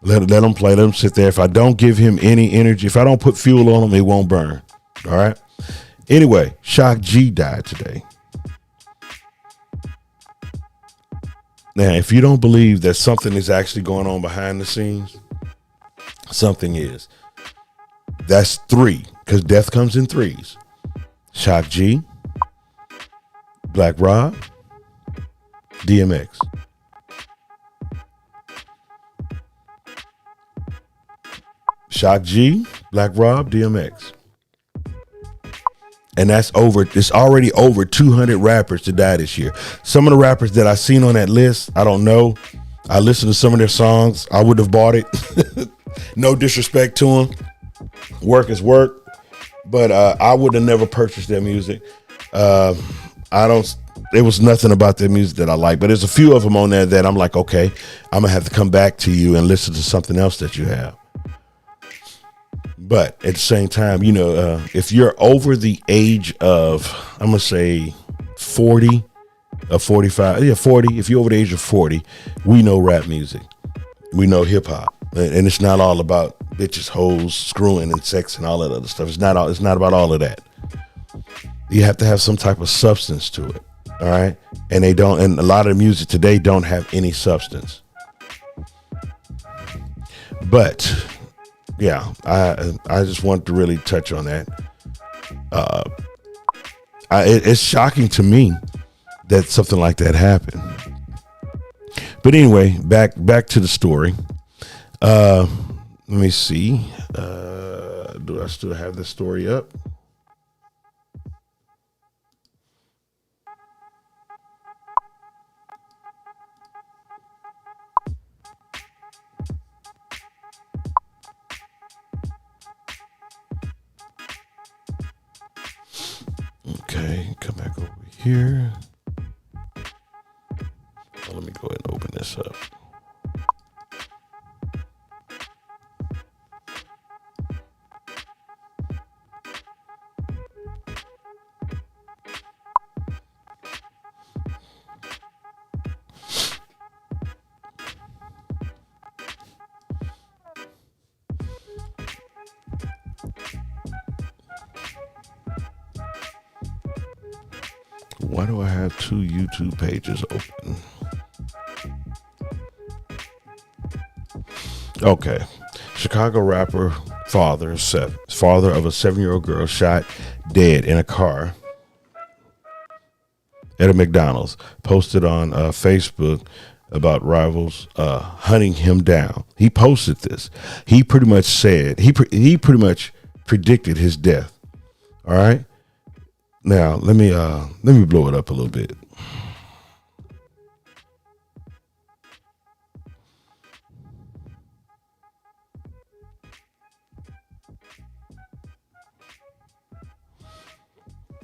Let him play. Let him sit there. If I don't give him any energy, if I don't put fuel on him, it won't burn. All right. Anyway, Shock G died today. Now, if you don't believe that something is actually going on behind the scenes, something is. That's 3, because death comes in 3s. Shock G, Black Rob, DMX. Shock G, Black Rob, DMX. And it's already over 200 rappers to die this year. Some of the rappers that I seen on that list, I don't know. I listened to some of their songs. I would have bought it. No disrespect to them. Work is work. But I would have never purchased their music. There was nothing about their music that I like. But there's a few of them on there that I'm like, okay, I'm going to have to come back to you and listen to something else that you have. But at the same time, if you're over the age of, I'm going to say 40 or 45, 40, if you're over the age of 40, we know rap music. We know hip hop. And it's not all about bitches, hoes, screwing and sex and all that other stuff. It's not about all of that. You have to have some type of substance to it. All right. And and a lot of the music today don't have any substance. But yeah, I just want to really touch on that. It's shocking to me that something like that happened. But anyway, back to the story. Let me see. Do I still have the story up? Okay, come back over here. Let me go ahead and open this up. Why do I have 2 YouTube pages open? Okay. Chicago rapper father of a 7-year-old girl shot dead in a car at a McDonald's, posted on Facebook about rivals hunting him down. He posted this. He pretty much said, he pretty much predicted his death. All right. Now, let me blow it up a little bit.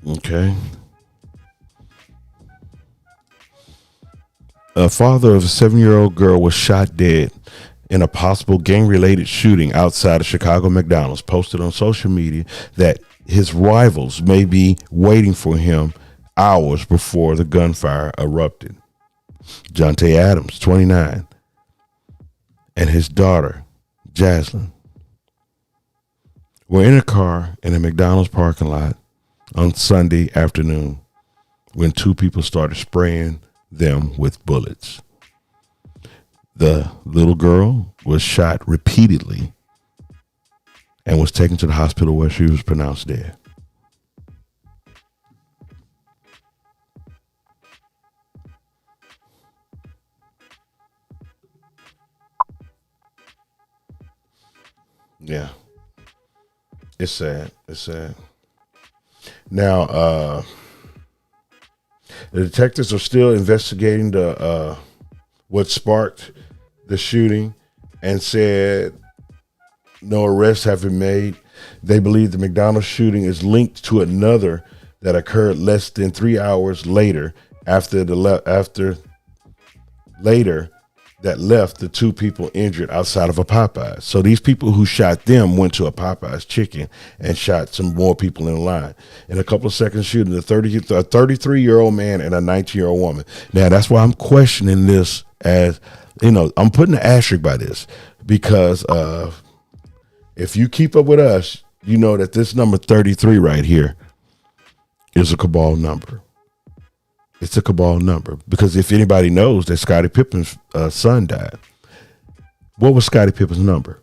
Okay. A father of a 7-year-old girl was shot dead in a possible gang-related shooting outside a Chicago McDonald's, posted on social media that his rivals may be waiting for him hours before the gunfire erupted. Jonte Adams, 29, and his daughter, Jaslyn, were in a car in a McDonald's parking lot on Sunday afternoon when 2 people started spraying them with bullets. The little girl was shot repeatedly and was taken to the hospital where she was pronounced dead. Yeah. It's sad. It's sad. Now, the detectives are still investigating the what sparked the shooting and said no arrests have been made. They believe the McDonald's shooting is linked to another that occurred less than 3 hours later after that left the two people injured outside of a Popeyes. So these people who shot them went to a Popeyes chicken and shot some more people in line. In a couple of seconds shooting, a 33-year-old man and a 19-year-old woman. Now, that's why I'm questioning this as, I'm putting an asterisk by this because if you keep up with us, you know that this number 33 right here is a Cabal number. It's a Cabal number because if anybody knows that Scottie Pippen's son died, what was Scottie Pippen's number?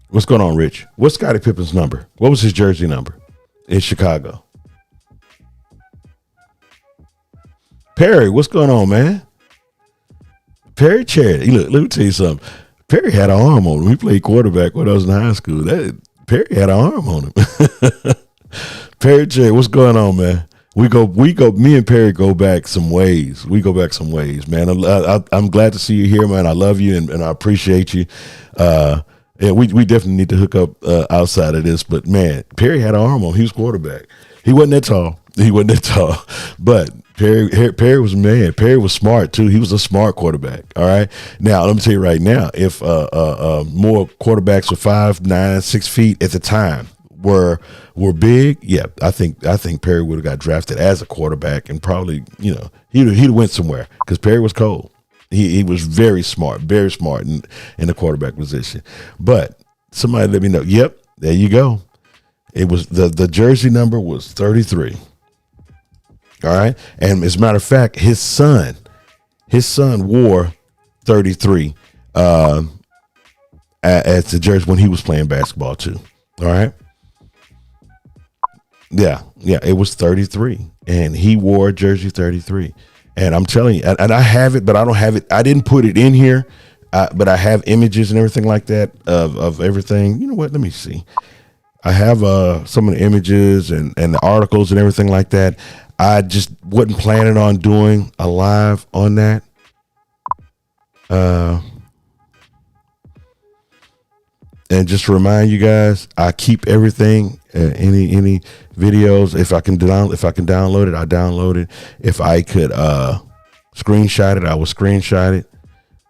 What's going on, Rich? What's Scottie Pippen's number? What was his jersey number in Chicago? Perry, what's going on, man? Perry Charity. Look, let me tell you something. Perry had an arm on him. He played quarterback when I was in high school. Perry had an arm on him. Perry Charity, what's going on, man? We go. Me and Perry go back some ways. Man. I'm glad to see you here, man. I love you and I appreciate you. Yeah, we definitely need to hook up outside of this. But man, Perry had an arm on him. He was quarterback. He wasn't that tall. But Perry was a man. Perry was smart too. He was a smart quarterback. All right. Now let me tell you right now, if more quarterbacks were 5'9", 6 feet at the time were big, yeah, I think Perry would have got drafted as a quarterback and probably he'd went somewhere because Perry was cold. He was very smart in the quarterback position. But somebody let me know. Yep, there you go. It was the jersey number was 33. All right. And as a matter of fact, his son wore 33 as the jersey when he was playing basketball too. All right. Yeah, it was 33 and he wore jersey 33. And I'm telling you, and I have it, but I don't have it. I didn't put it in here, but I have images and everything like that of everything. You know what? Let me see. I have some of the images and the articles and everything like that. I just wasn't planning on doing a live on that. And just to remind you guys, I keep everything, any videos. If I can download it, I download it. If I could screenshot it, I will screenshot it.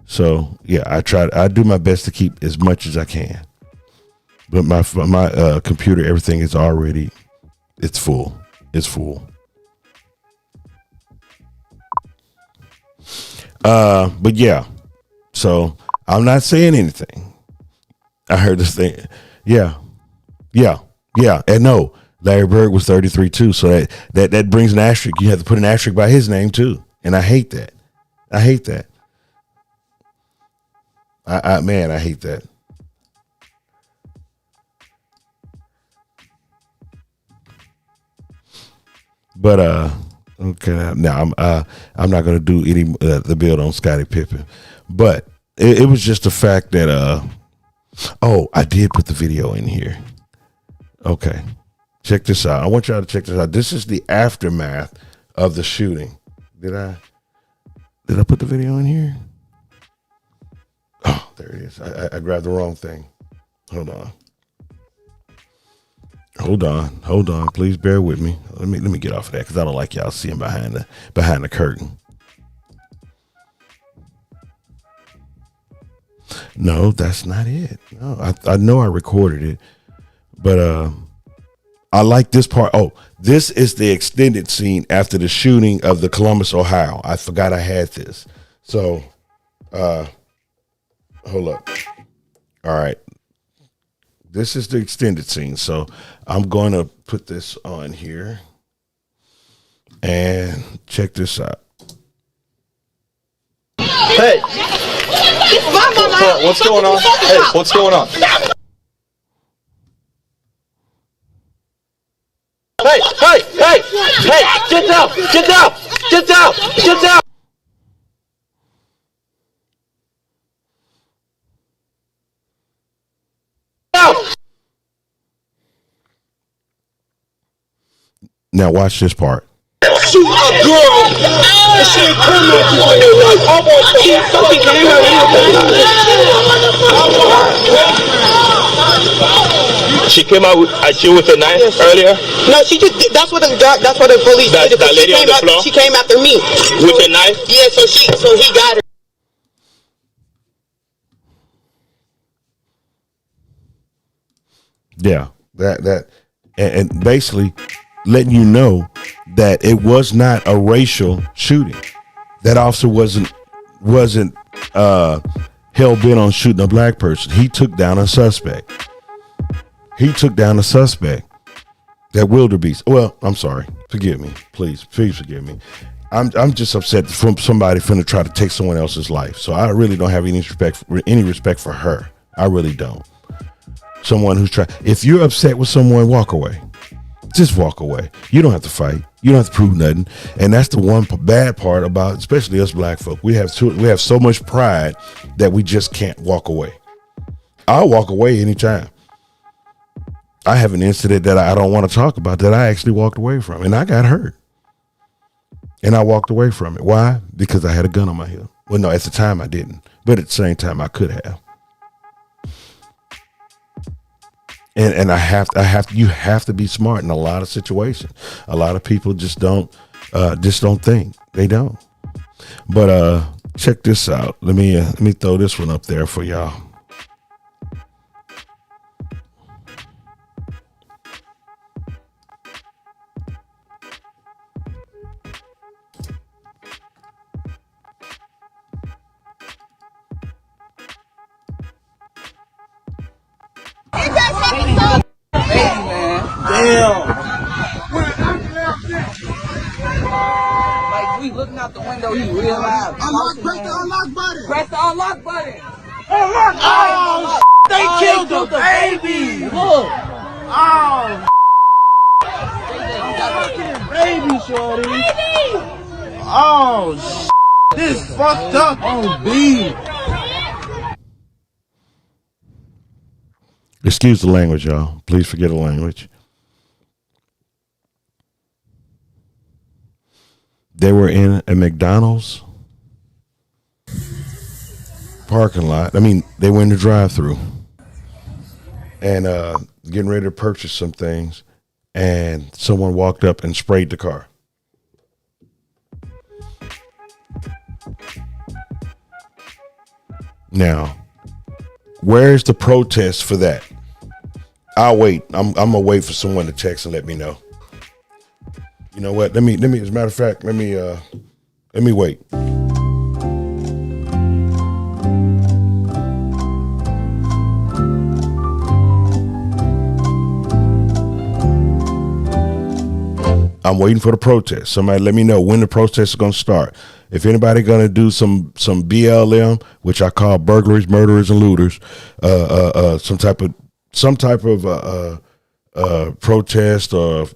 So yeah, I do my best to keep as much as I can. But my computer, everything is already, it's full. It's full. But yeah, so I'm not saying anything. I heard this thing. Yeah. And no, Larry Bird was 33 too. So that brings an asterisk. You have to put an asterisk by his name too. And I hate that. I hate that. I hate that. But okay, now I'm not gonna do any the build on Scottie Pippen, but it was just the fact that I did put the video in here. Okay, check this out. I want y'all to check this out. This is the aftermath of the shooting. Did I put the video in here? Oh, there it is. I grabbed the wrong thing. Hold on. Please bear with me. Let me get off of that because I don't like y'all seeing behind the curtain. No, that's not it. No, I know I recorded it, but I like this part. Oh, this is the extended scene after the shooting of the Columbus, Ohio. I forgot I had this. So, hold up. All right. This is the extended scene. So I'm going to put this on here and check this out. Hey, what's going on? Hey, what's going on? Hey, get down! Now watch this part. What's shoot a girl and she ain't come at you in your life. I want to see something came out of She came out at you with a knife earlier? No, she just, that's what the police did. That lady on the floor? She came after me. With a knife? Yeah, so he got her. Yeah, that and basically letting you know that it was not a racial shooting. That officer wasn't hell bent on shooting a black person. He took down a suspect. That wildebeest. Well, I'm sorry. Forgive me, please forgive me. I'm just upset from somebody finna try to take someone else's life. So I really don't have any respect for her. I really don't. Someone who's trying. If you're upset with someone, walk away. Just walk away. You don't have to fight. You don't have to prove nothing. And that's the one bad part about, especially us black folk. We have so much pride that we just can't walk away. I'll walk away anytime. I have an incident that I don't want to talk about that I actually walked away from, and I got hurt. And I walked away from it. Why? Because I had a gun on my hip. Well, no, at the time I didn't, but at the same time I could have. And you have to be smart in a lot of situations. A lot of people just don't think. They don't. But check this out. Let me throw this one up there for y'all. Like we looking out the window, he realized. Press the unlock button. Press the unlock button. Unlock! Oh, they killed the baby. Look. Oh, baby, shorty. Oh, this fucked up on B. Excuse the language, y'all. Please forget the language. They were in a McDonald's parking lot. I mean, they were in the drive-thru and getting ready to purchase some things, and someone walked up and sprayed the car. Now, where's the protest for that? I'll wait. I'm gonna wait for someone to text and let me know. You know what? Let me. As a matter of fact, let me wait. I'm waiting for the protest. Somebody let me know when the protest is going to start. If anybody going to do some BLM, which I call burglaries, murderers, and looters, some type of protest, or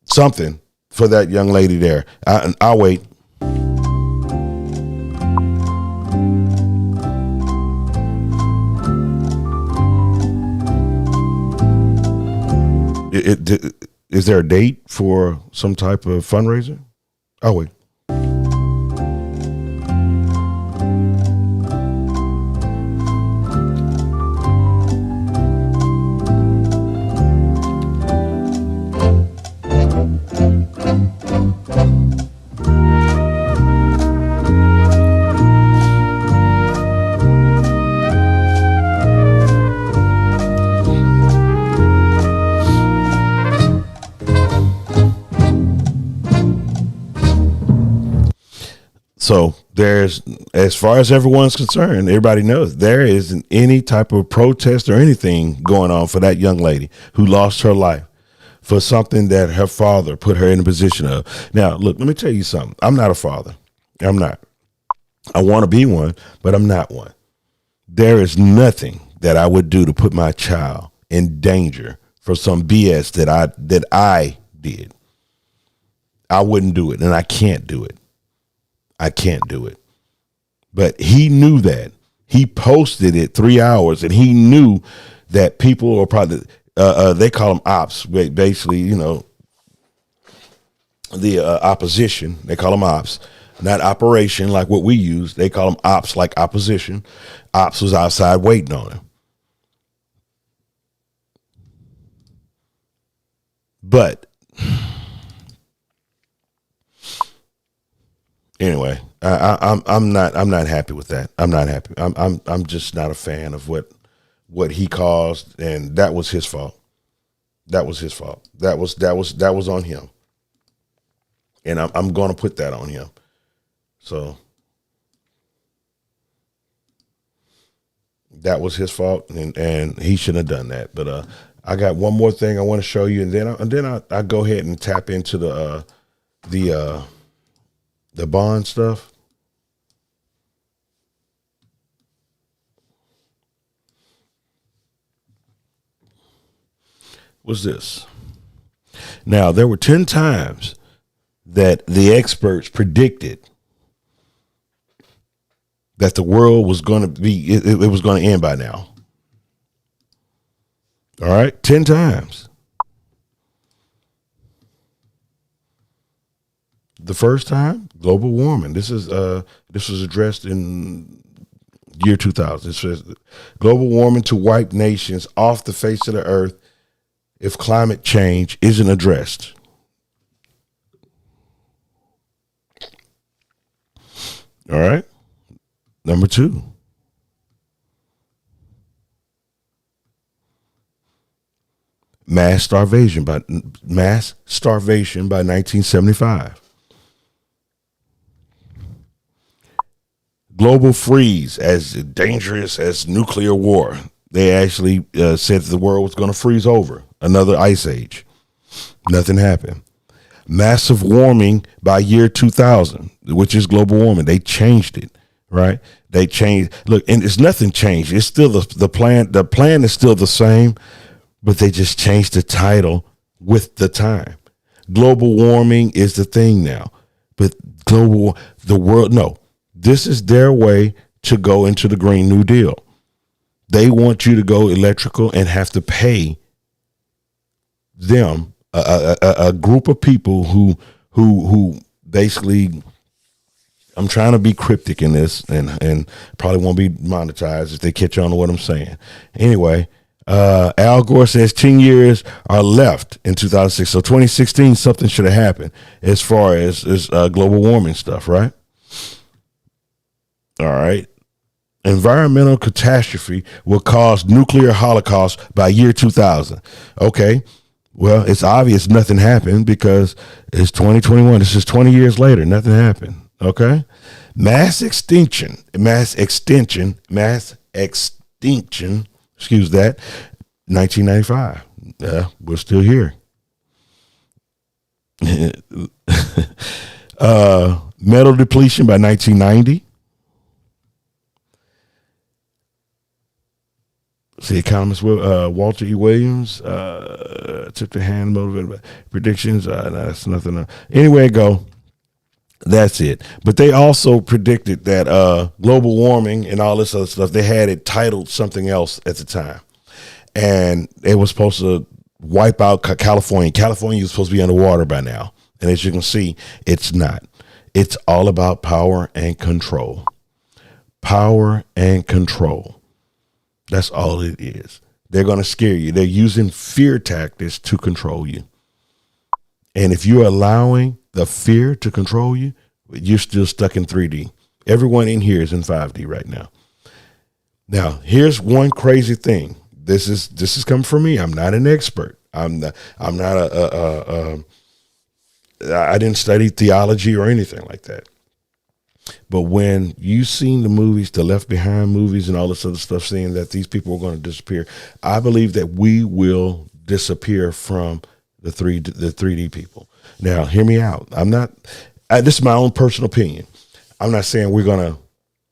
something for that young lady there, I'll wait. Is there a date for some type of fundraiser? I'll wait. So there's, as far as everyone's concerned, everybody knows there isn't any type of protest or anything going on for that young lady who lost her life for something that her father put her in a position of. Now, look, let me tell you something. I'm not a father. I'm not. I want to be one, but I'm not one. There is nothing that I would do to put my child in danger for some BS that I did. I wouldn't do it, and I can't do it. I can't do it. But he knew that. He posted it 3 hours, and he knew that people are probably, they call them ops, basically, opposition. They call them ops, not operation like what we use. They call them ops like opposition. Ops was outside waiting on him. But anyway, I'm not happy with that. I'm not happy. I'm just not a fan of what he caused, and that was his fault. That was his fault. That was on him. And I'm going to put that on him. So that was his fault, and he shouldn't have done that. But I got one more thing I want to show you, and then I go ahead and tap into the bond stuff. What's this? Now, there were 10 times that the experts predicted that the world was going to be, it was going to end by now. All right, 10 times. The first time, global warming. This was addressed in year 2000. It says global warming to wipe nations off the face of the earth if climate change isn't addressed. All right. Number 2. Mass starvation by 1975. Global freeze as dangerous as nuclear war. They actually said the world was going to freeze over. Another ice age. Nothing happened. Massive warming by year 2000, which is global warming. They changed it, right? They changed. Look, and it's nothing changed. It's still the plan. The plan is still the same, but they just changed the title with the time. Global warming is the thing now, but the world, no. This is their way to go into the Green New Deal. They want you to go electrical and have to pay them a group of people who basically, I'm trying to be cryptic in this and probably won't be monetized if they catch on to what I'm saying. Anyway, Al Gore says 10 years are left in 2006. So 2016, something should have happened as far as global warming stuff, right? All right. Environmental catastrophe will cause nuclear holocaust by year 2000. Okay. Well, it's obvious nothing happened because it's 2021. This is 20 years later. Nothing happened. Okay. Mass extinction. Excuse that. 1995. We're still here. Metal depletion by 1990. See, economist Walter E. Williams took the hand motivated by predictions. That's nothing. Anyway, go. That's it. But they also predicted that global warming and all this other stuff, they had it titled something else at the time. And it was supposed to wipe out California. California was supposed to be underwater by now. And as you can see, it's not. It's all about power and control. Power and control. That's all it is. They're going to scare you. They're using fear tactics to control you. And if you're allowing the fear to control you, you're still stuck in 3D. Everyone in here is in 5D right now. Now, here's one crazy thing. This is coming from me. I'm not an expert. I didn't study theology or anything like that. But when you seen the movies, the Left Behind movies and all this other stuff, saying that these people are going to disappear, I believe that we will disappear from the 3D people. Now, hear me out. This is my own personal opinion. I'm not saying we're going to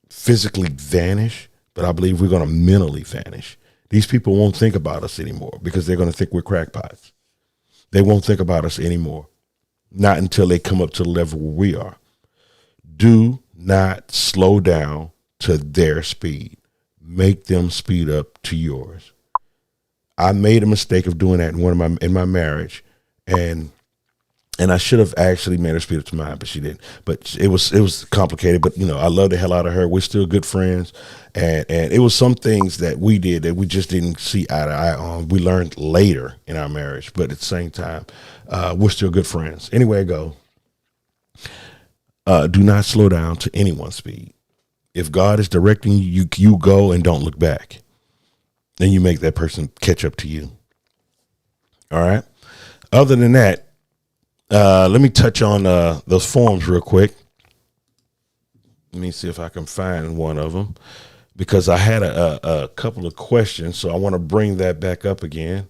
physically vanish, but I believe we're going to mentally vanish. These people won't think about us anymore because they're going to think we're crackpots. They won't think about us anymore. Not until they come up to the level where we are. Do not slow down to their speed. Make them speed up to yours. I made a mistake of doing that in my marriage, and And I should have actually made her speak it to mine, but she didn't. But it was complicated. But I love the hell out of her. We're still good friends, and it was some things that we did that we just didn't see eye to eye on. We learned later in our marriage, but at the same time, we're still good friends. Anyway, go. Do not slow down to anyone's speed. If God is directing you, you go and don't look back. Then you make that person catch up to you. All right. Other than that. Let me touch on those forms real quick. Let me see if I can find one of them, because I had a couple of questions, so I want to bring that back up again.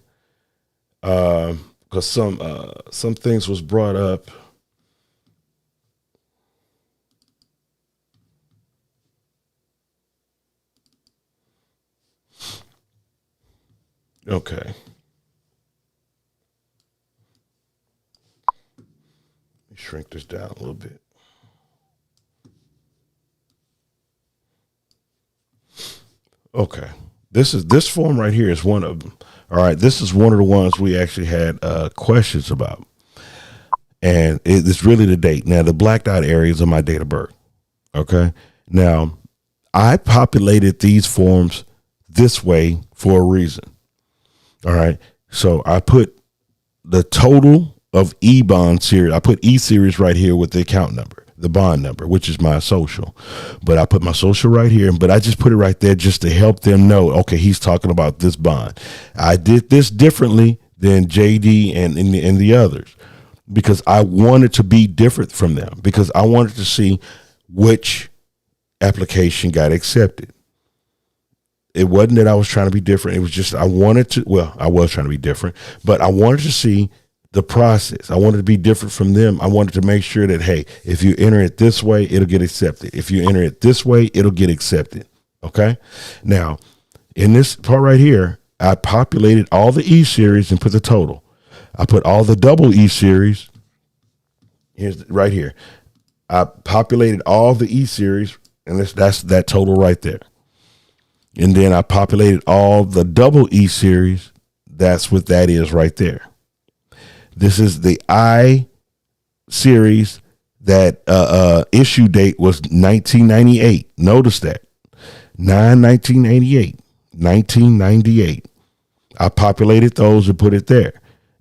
Because some things was brought up. Okay. Shrink this down a little bit. Okay. This form right here is one of them. All right. This is one of the ones we actually had questions about. And it's really the date. Now, the blacked out areas are my date of birth. Okay. Now, I populated these forms this way for a reason. All right. So I put the total of E-bond series. I put E series right here with the account number, the bond number, which is my social. But I put my social right here, but I just put it right there just to help them know, okay, he's talking about this bond. I did this differently than JD and the others, because I wanted to be different from them, because I wanted to see which application got accepted. It wasn't that I was trying to be different. It was just I was trying to be different, but I wanted to see the process. I wanted to be different from them. I wanted to make sure that, hey, if you enter it this way, it'll get accepted. If you enter it this way, it'll get accepted. Okay. Now, in this part right here, I populated all the E series and put the total. I put all the double E series. Here's right here. I populated all the E series, and that's that total right there. And then I populated all the double E series. That's what that is right there. This is the I series that issue date was 1998. Notice that. 1988, 1998. I populated those and put it there.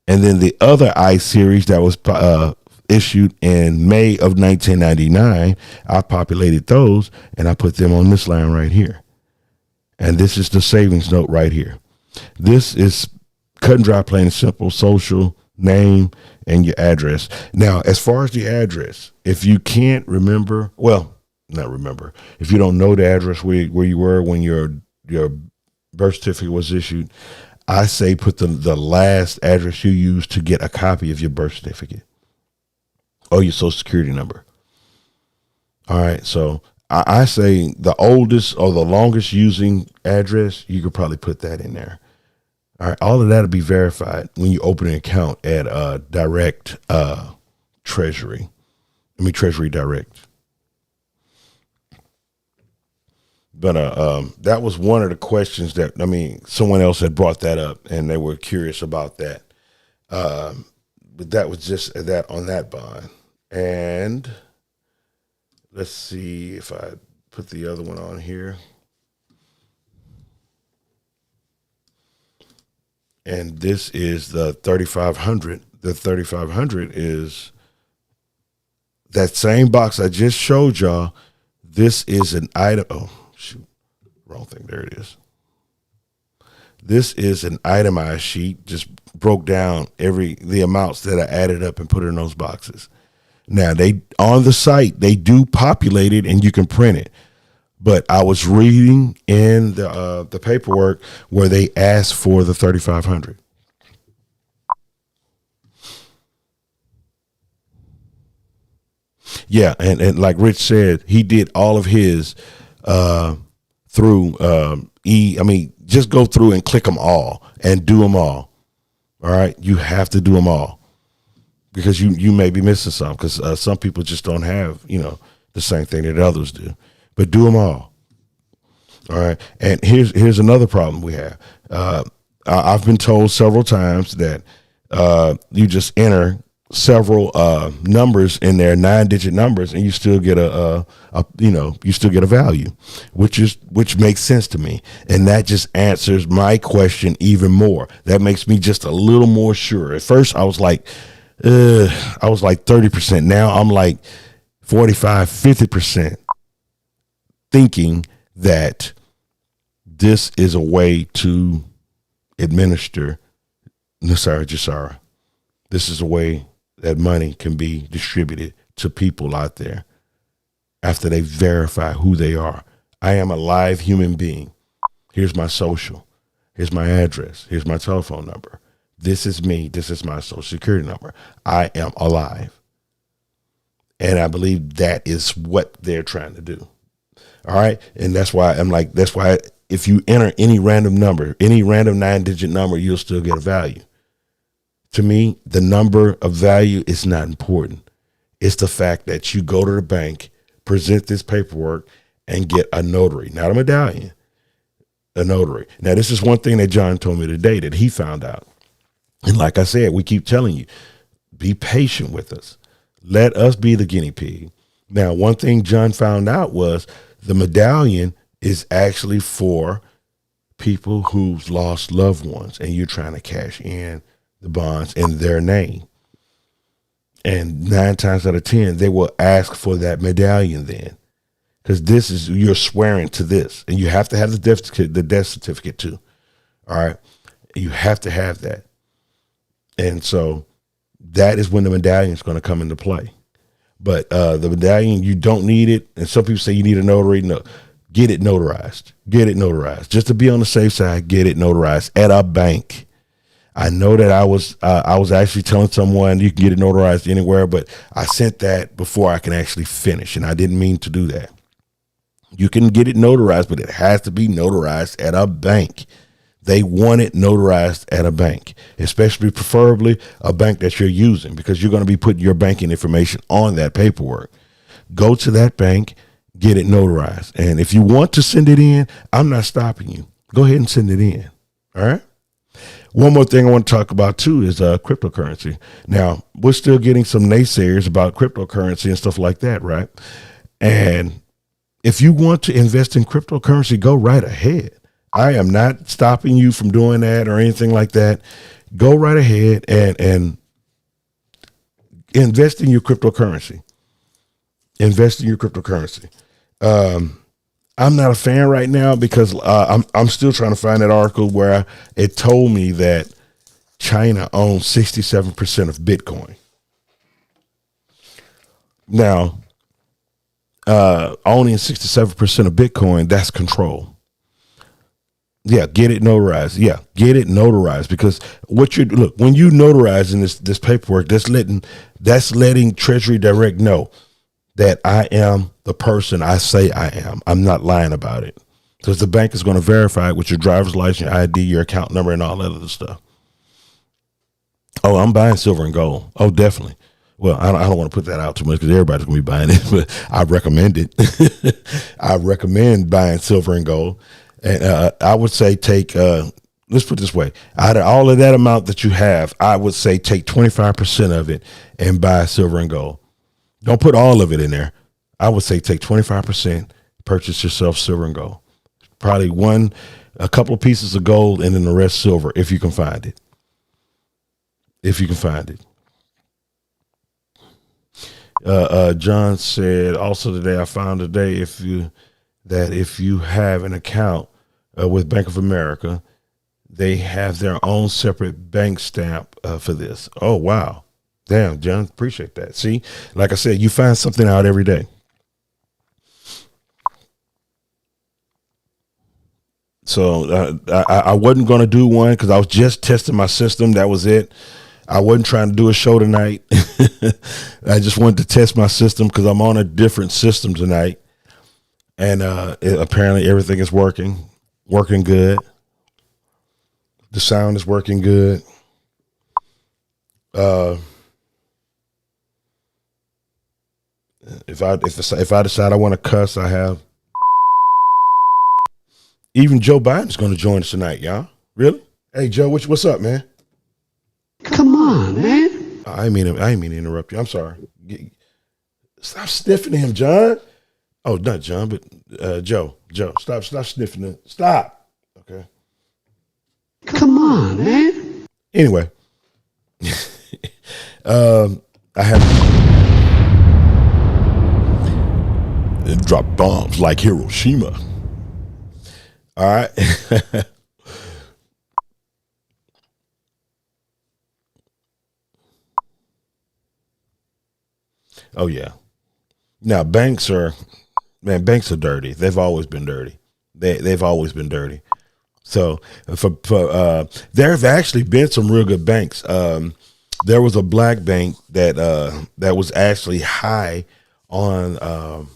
And then the other I series that was issued in May of 1999, I populated those and I put them on this line right here. And this is the savings note right here. This is cut and dry, plain and simple, social, name, and your address. Now, as far as the address, if you can't remember, if you don't know the address where you were when your birth certificate was issued, I say put the last address you used to get a copy of your birth certificate or your social security number. All right, so I say the oldest or the longest using address, you could probably put that in there. All right, all of that will be verified when you open an account at Direct Treasury. Treasury Direct. But that was one of the questions that, someone else had brought that up and they were curious about that. But that was just that on that bond. And let's see if I put the other one on here. And this is the 3,500. The 3,500 is that same box I just showed y'all. This is an item. Oh, shoot. Wrong thing. There it is. This is an itemized sheet. Just broke down the amounts that I added up and put in those boxes. Now, on the site, they do populate it and you can print it. But I was reading in the paperwork where they asked for the 3,500. Yeah, and like Rich said, he did all of his through just go through and click them all and do them all. All right, you have to do them all because you may be missing some because some people just don't have the same thing that others do. But do them all. All right. And here's another problem we have. I've been told several times that you just enter several numbers in there, 9-digit numbers, and you still get you still get a value, which makes sense to me. And that just answers my question even more. That makes me just a little more sure. At first I was like 30%. Now I'm like 45, 50% thinking that this is a way to administer Nasara Jasara. This is a way that money can be distributed to people out there after they verify who they are. I am a live human being. Here's my social. Here's my address. Here's my telephone number. This is me. This is my social security number. I am alive. And I believe that is what they're trying to do. All right. And that's why if you enter any random number, any random 9-digit number, you'll still get a value. To me, the number of value is not important. It's the fact that you go to the bank, present this paperwork, and get a notary, not a medallion, a notary. Now, this is one thing that John told me today that he found out. And like I said, we keep telling you, be patient with us. Let us be the guinea pig. Now, one thing John found out was the medallion is actually for people who've lost loved ones, and you're trying to cash in the bonds in their name. And 9 times out of 10, they will ask for that medallion then, because you're swearing to this, and you have to have the death certificate too. All right. You have to have that. And so that is when the medallion is going to come into play. But the medallion, you don't need it. And some people say you need a notary. No, get it notarized. Get it notarized. Just to be on the safe side, get it notarized at a bank. I know that I was actually telling someone you can get it notarized anywhere, but I sent that before I can actually finish, and I didn't mean to do that. You can get it notarized, but it has to be notarized at a bank. They want it notarized at a bank, especially preferably a bank that you're using, because you're going to be putting your banking information on that paperwork. Go to that bank, get it notarized. And if you want to send it in, I'm not stopping you. Go ahead and send it in. All right. One more thing I want to talk about too is cryptocurrency. Now, we're still getting some naysayers about cryptocurrency and stuff like that, right? And if you want to invest in cryptocurrency, go right ahead. I am not stopping you from doing that or anything like that. Go right ahead and invest in your cryptocurrency. Invest in your cryptocurrency. I'm not a fan right now because I'm still trying to find that article where it told me that China owns 67% of Bitcoin. Now, owning 67% of Bitcoin, that's control. Yeah, get it notarized. Yeah, get it notarized, because when you notarize in this paperwork, that's letting Treasury Direct know that I am the person I say I am. I'm not lying about it, because the bank is going to verify it with your driver's license, your ID, your account number, and all that other stuff. Oh, I'm buying silver and gold. Oh, definitely. Well, I don't want to put that out too much because everybody's going to be buying it, but I recommend it. I recommend buying silver and gold. And I would say let's put it this way. Out of all of that amount that you have, I would say take 25% of it and buy silver and gold. Don't put all of it in there. I would say take 25%, purchase yourself silver and gold. Probably a couple of pieces of gold, and then the rest silver, if you can find it. If you can find it. John said also today, I found today, if you have an account with Bank of America, they have their own separate bank stamp for this. Oh, wow. Damn, John, appreciate that. See, like I said, you find something out every day. So I wasn't going to do one because I was just testing my system. That was it. I wasn't trying to do a show tonight. I just wanted to test my system because I'm on a different system tonight. And apparently everything is working good. The sound is working good. If I decide I want to cuss, I have. Even Joe Biden's going to join us tonight, y'all. Really? Hey, Joe, what's up, man? Come on, man. I didn't mean to interrupt you. I'm sorry. Stop sniffing him, John. Oh, not John, but Joe. Joe, stop sniffing him. Stop. Okay. Come on, man. Anyway, I have drop bombs like Hiroshima. All right. Oh yeah. Now banks are dirty. They've always been dirty. They've always been dirty. So there have actually been some real good banks. There was a black bank that was actually high on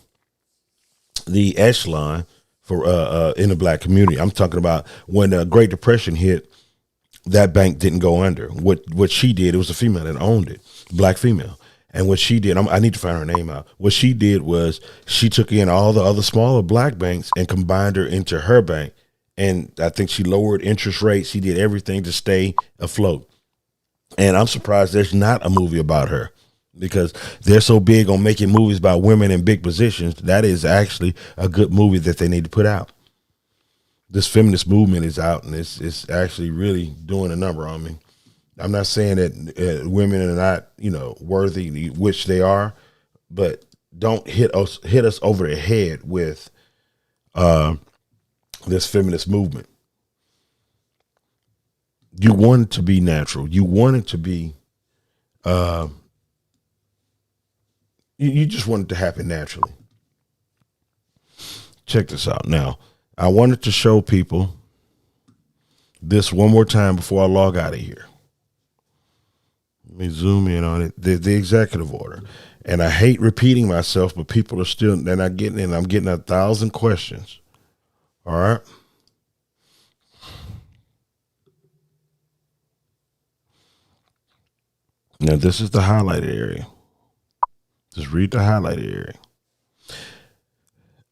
the echelon for in the black community. I'm talking about when the Great Depression hit. That bank didn't go under. What she did, it was a female that owned it, black female. And what she did, I need to find her name out. What she did was she took in all the other smaller black banks and combined her into her bank. And I think she lowered interest rates. She did everything to stay afloat. And I'm surprised there's not a movie about her, because they're so big on making movies about women in big positions. That is actually a good movie that they need to put out. This feminist movement is out, and it's actually really doing a number on me. I'm not saying that women are not, worthy, which they are, but don't hit us over the head with this feminist movement. You want it to be natural. You want it to be, you just want it to happen naturally. Check this out. Now, I wanted to show people this one more time before I log out of here. Let me zoom in on it. The executive order. And I hate repeating myself, but people are still, they're not getting in. I'm getting 1,000 questions. All right. Now, this is the highlighted area. Just read the highlighted area.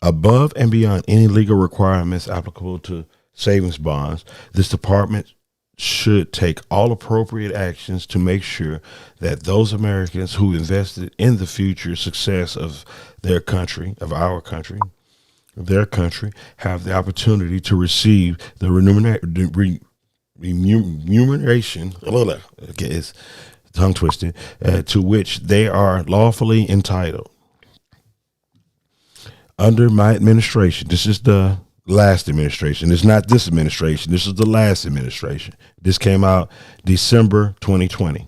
Above and beyond any legal requirements applicable to savings bonds, this department should take all appropriate actions to make sure that those Americans who invested in the future success of their country, of our country, their country, have the opportunity to receive the remuneration, okay, it's tongue twisted, to which they are lawfully entitled. Under my administration, this is the last administration. It's not this administration. This is the last administration. This came out December 2020.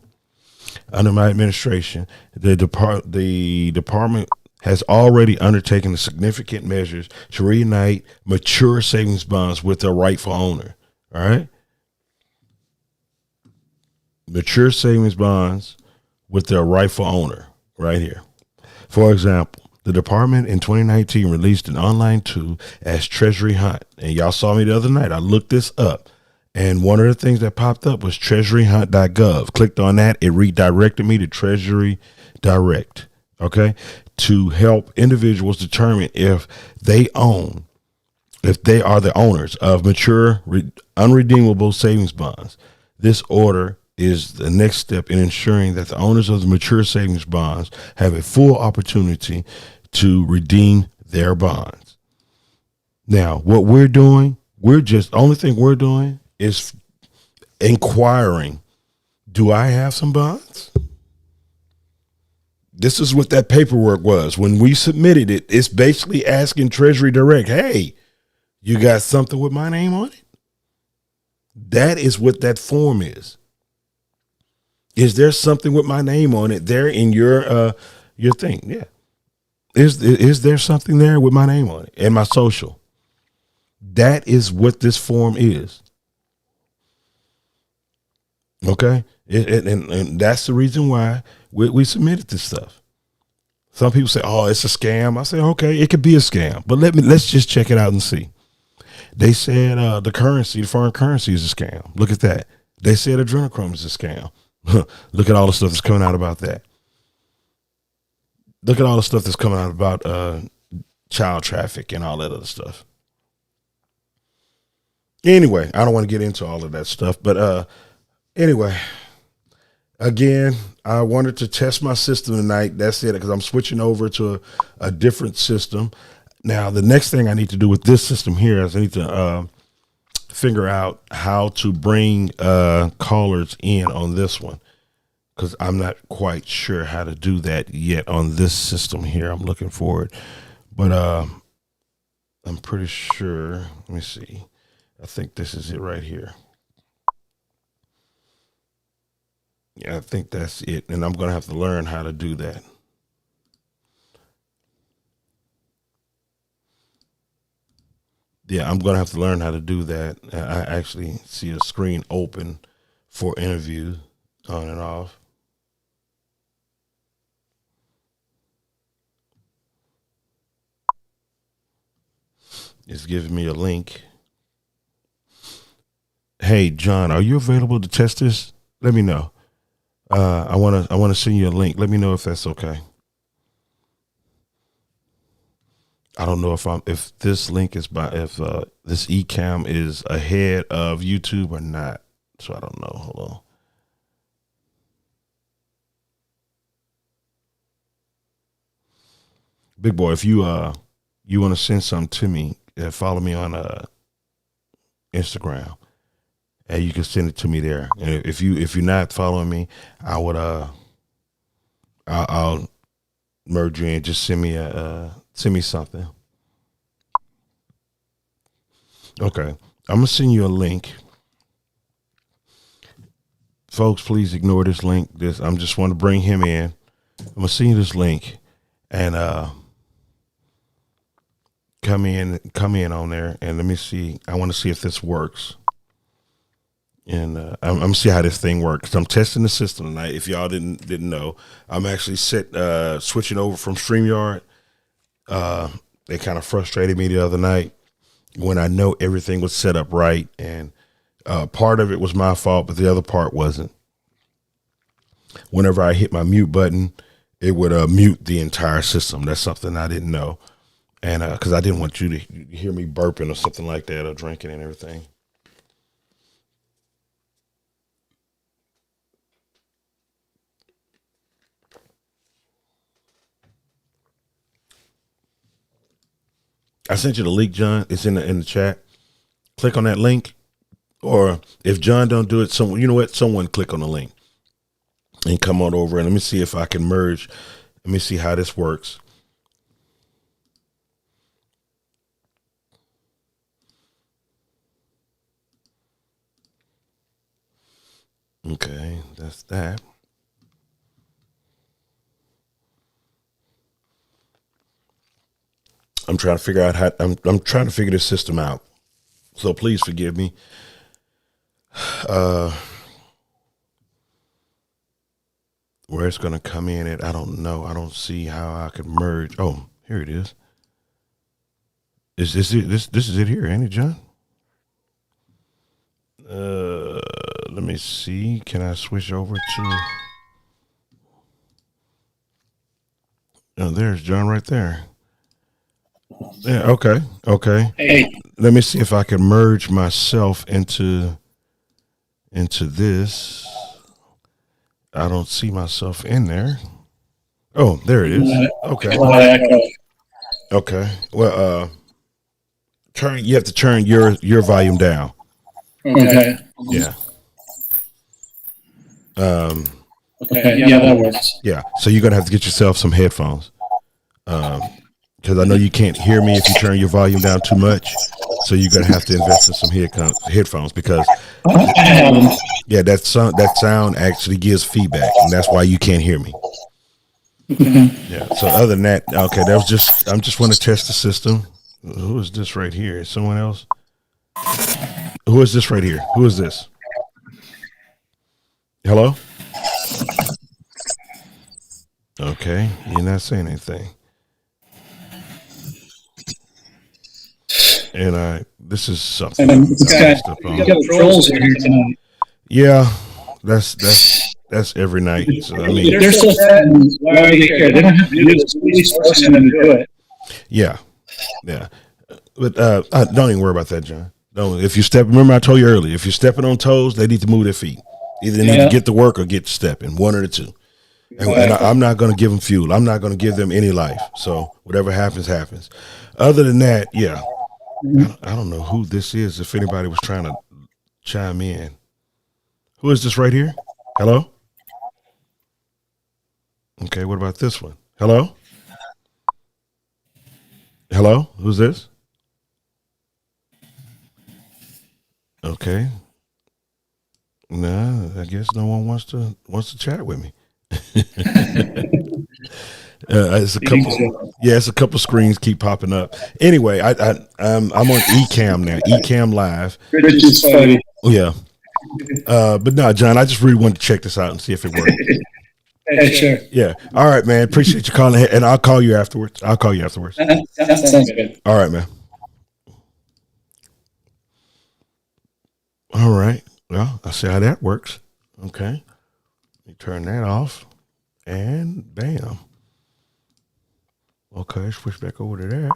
Under my administration, the department has already undertaken the significant measures to reunite mature savings bonds with their rightful owner. All right. Mature savings bonds with their rightful owner right here. For example, the department in 2019 released an online tool as Treasury Hunt. And y'all saw me the other night. I looked this up. And one of the things that popped up was treasuryhunt.gov. Clicked on that. It redirected me to Treasury Direct. Okay. To help individuals determine if they are the owners of mature, unredeemable savings bonds. This order is the next step in ensuring that the owners of the mature savings bonds have a full opportunity to redeem their bonds. Now, what we're doing, only thing we're doing is inquiring, do I have some bonds? This is what that paperwork was. When we submitted it, it's basically asking Treasury Direct, hey, you got something with my name on it? That is what that form is. Is there something with my name on it there in your thing? Yeah. Is there something there with my name on it and my social? That is what this form is. Okay. And that's the reason why we submitted this stuff. Some people say, oh, it's a scam. I say, okay, it could be a scam, but let's just check it out and see. They said the foreign currency is a scam. Look at that. They said adrenochrome is a scam. Look at all the stuff that's coming out about that. Look at all the stuff that's coming out about child traffic and all that other stuff. Anyway, I don't want to get into all of that stuff, but anyway, Again, I wanted to test my system tonight. That's it, because I'm switching over to a different system. Now, the next thing I need to do with this system here is I need to figure out how to bring callers in on this one, because I'm not quite sure how to do that yet on this system here. I'm looking for it, but I'm pretty sure. Let me see. I think this is it right here. Yeah, I think that's it. And I'm going to have to learn how to do that. Yeah, I'm going to have to learn how to do that. I actually see a screen open for interview on and off. It's giving me a link. Hey, John, are you available to test this? Let me know. I want to send you a link. Let me know if that's okay. I don't know if this link is if this eCam is ahead of YouTube or not. So I don't know. Hold on. Big boy, if you want to send something to me, follow me on Instagram. And you can send it to me there. And if you're not following me, I would I'll merge you in. Just send me something. Okay, I'm gonna send you a link, folks. Please ignore this link. I'm just want to bring him in. I'm gonna send you this link, and come in on there, and let me see. I want to see if this works. And I'm gonna see how this thing works. I'm testing the system tonight. If y'all didn't know, I'm actually switching over from StreamYard. They kind of frustrated me the other night when I know everything was set up right, and part of it was my fault, but the other part wasn't. Whenever I hit my mute button, it would mute the entire system. That's something I didn't know, and because I didn't want you to hear me burping or something like that, or drinking and everything. I sent you the link, John. It's in the chat. Click on that link, or if John don't do it, someone click on the link and come on over, and let me see if I can merge. Let me see how this works. Okay, that's that. I'm trying to figure out I'm trying to figure this system out. So please forgive me. Where it's going to come in at, I don't know. I don't see how I could merge. Oh, here it is. Is this it? This is it here, ain't it, John? Let me see. Can I switch over to? Oh, there's John right there. Yeah. Okay. Hey. Let me see if I can merge myself into this. I don't see myself in there. Oh, there it is. Okay. Okay. Well, you have to turn your volume down. Okay. Yeah. Okay. Yeah, that works. Yeah. So you're gonna have to get yourself some headphones. Because I know you can't hear me if you turn your volume down too much. So you're gonna have to invest in some headphones because that sound actually gives feedback, and that's why you can't hear me. Yeah. So other than that, okay, I'm just want to test the system. Who is this right here? Is someone else? Who is this right here? Who is this? Hello? Okay, you're not saying anything. And this is something. Trolls here tonight. Yeah, that's every night. So, I mean, they're so fat. Why do they care? They don't have to do this. Nobody's forcing them to do it. Yeah. But don't even worry about that, John. Don't. Remember I told you earlier, if you're stepping on toes, they need to move their feet. Either they need to get to work or get to stepping, one of the two. And I'm not going to give them fuel. I'm not going to give them any life. So whatever happens, happens. Other than that, yeah, I don't know who this is. If anybody was trying to chime in, who is this right here? Hello? Okay, what about this one? Hello? Hello? Who's this? Okay. Nah, I guess no one wants to chat with me. It's a couple. Yeah, it's a couple screens keep popping up. Anyway, I'm on Ecamm now. Ecamm Live. Which is funny. Yeah. But no, John, I just really wanted to check this out and see if it worked. Yeah, sure. Yeah. All right, man. Appreciate you calling, and I'll call you afterwards. That sounds good. All right, man. All right. Well, I see how that works. Okay. Let me turn that off. And bam. Okay, switch back over to that.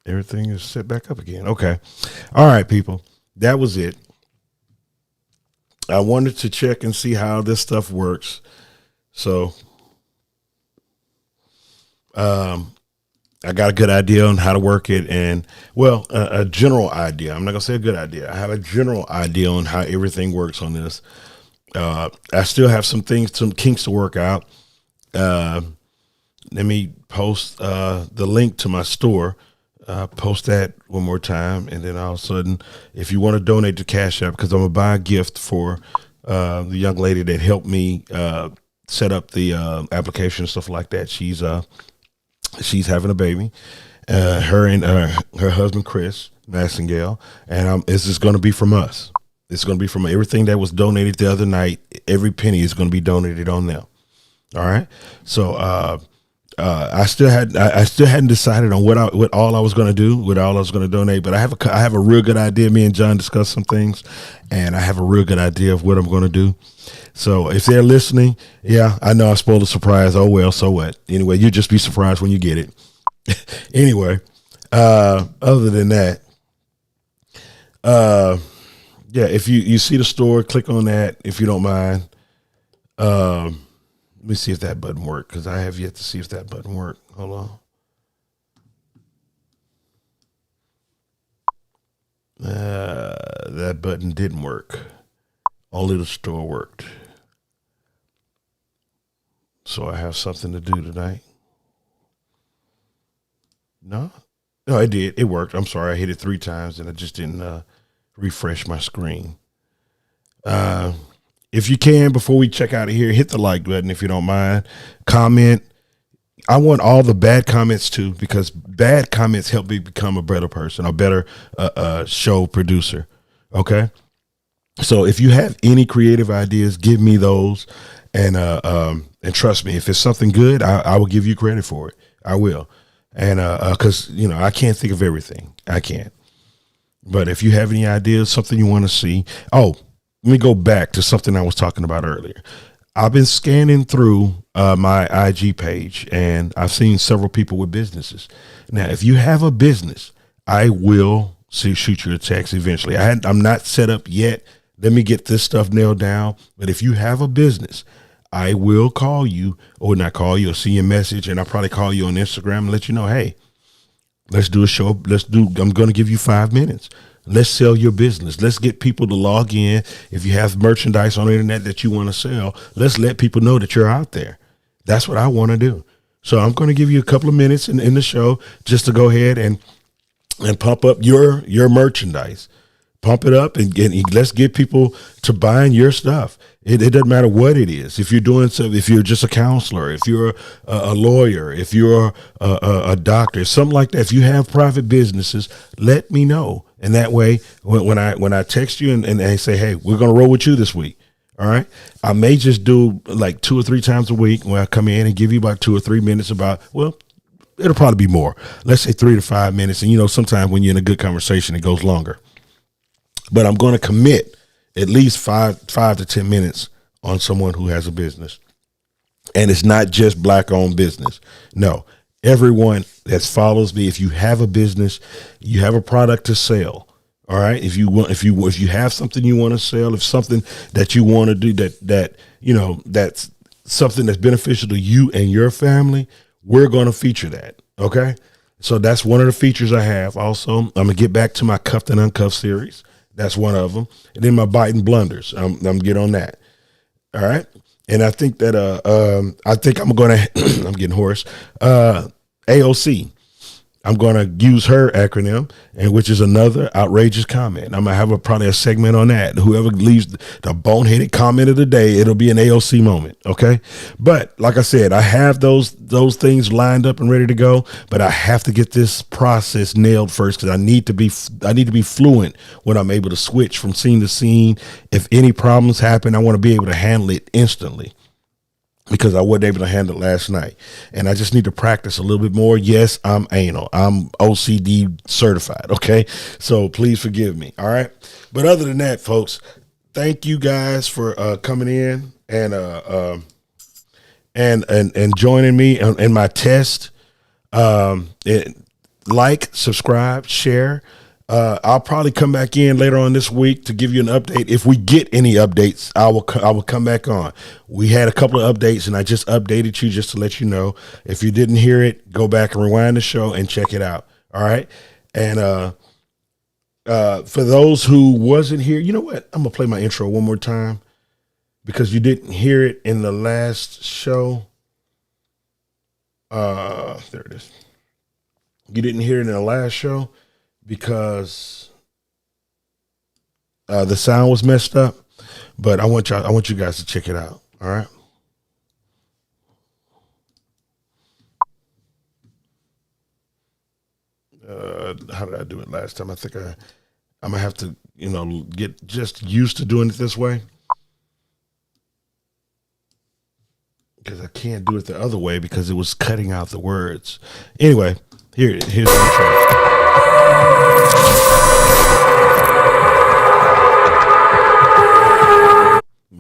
Everything is set back up again. Okay. All right, people. That was it. I wanted to check and see how this stuff works. So I got a good idea on how to work it, and well, a general idea. I'm not gonna say a good idea. I have a general idea on how everything works on this. I still have some kinks to work out. Let me post the link to my store. Post that one more time, and then all of a sudden, if you want to donate to Cash App, because I'm gonna buy a gift for the young lady that helped me set up the application and stuff like that. She's having a baby. Her and her husband Chris Massengale, and this is going to be from us. It's going to be from everything that was donated the other night. Every penny is going to be donated on them. All right. So I still hadn't decided on what all I was going to do, what all I was going to donate. But I have a real good idea. Me and John discussed some things, and I have a real good idea of what I'm going to do. So if they're listening, yeah, I know I spoiled a surprise. Oh well, so what? Anyway, you just be surprised when you get it. Anyway, other than that, yeah, if you see the store, click on that if you don't mind. Let me see if that button worked, because I have yet to see if that button worked. Hold on. That button didn't work. Only the store worked. So I have something to do tonight. No, it did. It worked. I'm sorry. I hit it 3 times and I just didn't refresh my screen. If you can, before we check out of here, hit the like button if you don't mind. Comment. I want all the bad comments too, because bad comments help me become a better person, a better show producer. Okay. So if you have any creative ideas, give me those, and trust me, if it's something good, I will give you credit for it. I will. And because I can't think of everything. I can't. But if you have any ideas, something you want to see. Oh, let me go back to something I was talking about earlier. I've been scanning through my IG page, and I've seen several people with businesses. Now, if you have a business, I will shoot you a text eventually. I'm not set up yet. Let me get this stuff nailed down. But if you have a business, I will call you, or not call you, or see your message, and I'll probably call you on Instagram and let you know, hey, let's do a show. I'm going to give you 5 minutes. Let's sell your business. Let's get people to log in. If you have merchandise on the internet that you want to sell, let's let people know that you're out there. That's what I want to do. So I'm going to give you a couple of minutes in the show just to go ahead and pump up your merchandise. Pump it up and let's get people to buying your stuff. It doesn't matter what it is. If you're doing something, if you're just a counselor, if you're a lawyer, if you're a doctor, something like that. If you have private businesses, let me know. And that way, when I text you and I say, hey, we're going to roll with you this week. All right. I may just do like 2 or 3 times a week where I come in and give you about 2 or 3 minutes well, it'll probably be more. Let's say 3 to 5 minutes. And, sometimes when you're in a good conversation, it goes longer. But I'm going to commit at least 5 to 10 minutes on someone who has a business. And it's not just Black-owned business. No, everyone that follows me, if you have a business, you have a product to sell, All right. If you have something you want to sell, if something that you want to do that's something that's beneficial to you and your family, we're going to feature that. Okay. So that's one of the features I have. Also, I'm going to get back to my Cuffed and Uncuffed series. That's one of them. And then my Bite and Blunders. I'm get on that. All right. And I think that, I'm going to, I'm getting hoarse. AOC. I'm going to use her acronym, and which is another outrageous comment. I'm going to have probably a segment on that. Whoever leaves the boneheaded comment of the day, it'll be an AOC moment. Okay. But like I said, I have those things lined up and ready to go, but I have to get this process nailed first, because I need to be fluent when I'm able to switch from scene to scene. If any problems happen, I want to be able to handle it instantly, because I wasn't able to handle it last night. And I just need to practice a little bit more. Yes, I'm anal. I'm OCD certified. Okay. So please forgive me. All right. But other than that, folks, thank you guys for coming in and joining me in my test. Like, subscribe, share. I'll probably come back in later on this week to give you an update. If we get any updates, I will come back on. We had a couple of updates, and I just updated you just to let you know. If you didn't hear it, go back and rewind the show and check it out. All right. And for those who wasn't here, you know what? I'm gonna play my intro one more time, because you didn't hear it in the last show. There it is. You didn't hear it in the last show because the sound was messed up, but I want you guys to check it out. All right. How did I do it last time? I think I'm gonna have to, get just used to doing it this way, because I can't do it the other way because it was cutting out the words. Anyway, here's the intro.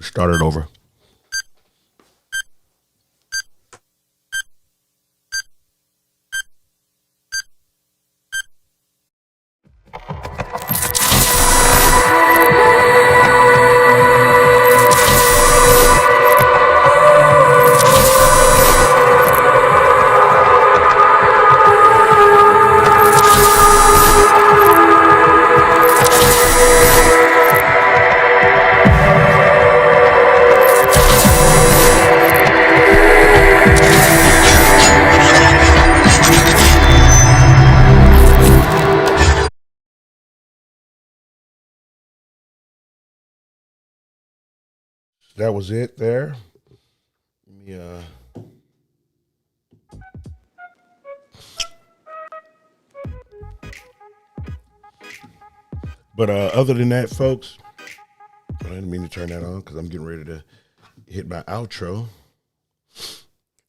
Start it over. That was it there. Let me, But other than that, folks, I didn't mean to turn that on because I'm getting ready to hit my outro.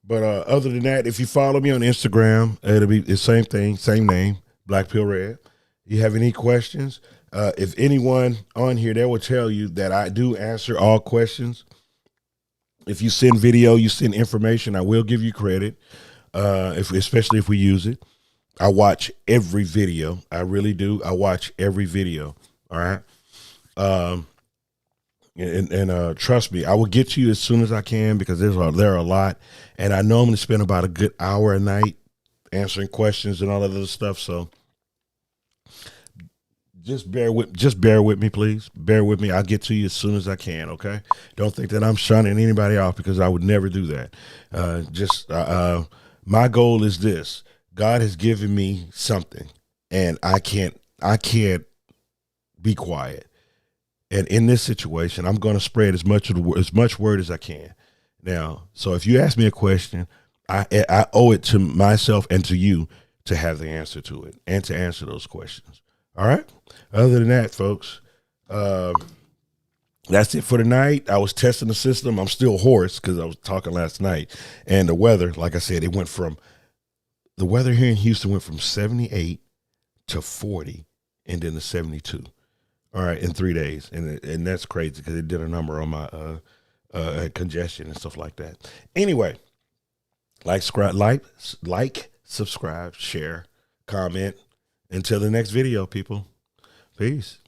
But other than that, if you follow me on Instagram, it'll be the same thing, same name, Black Pill Red. You have any questions? If anyone on here, they will tell you that I do answer all questions. If you send video, you send information, I will give you credit, especially if we use it. I watch every video. I really do. I watch every video. All right. And trust me, I will get to you as soon as I can, because there are a lot. And I normally spend about a good hour a night answering questions and all that other stuff. So just bear with me, please. Bear with me. I'll get to you as soon as I can. Okay. Don't think that I'm shunning anybody off, because I would never do that. My goal is this. God has given me something, and I can't be quiet. And in this situation, I'm going to spread as much word as I can. Now, so if you ask me a question, I owe it to myself and to you to have the answer to it and to answer those questions. All right. Other than that, folks, that's it for tonight. I was testing the system. I'm still hoarse because I was talking last night, and the weather, like I said, the weather here in Houston went from 78 to 40 and then to 72. All right, in 3 days. And that's crazy because it did a number on my congestion and stuff like that. Anyway, like, subscribe, share, comment. Until the next video, people. Peace.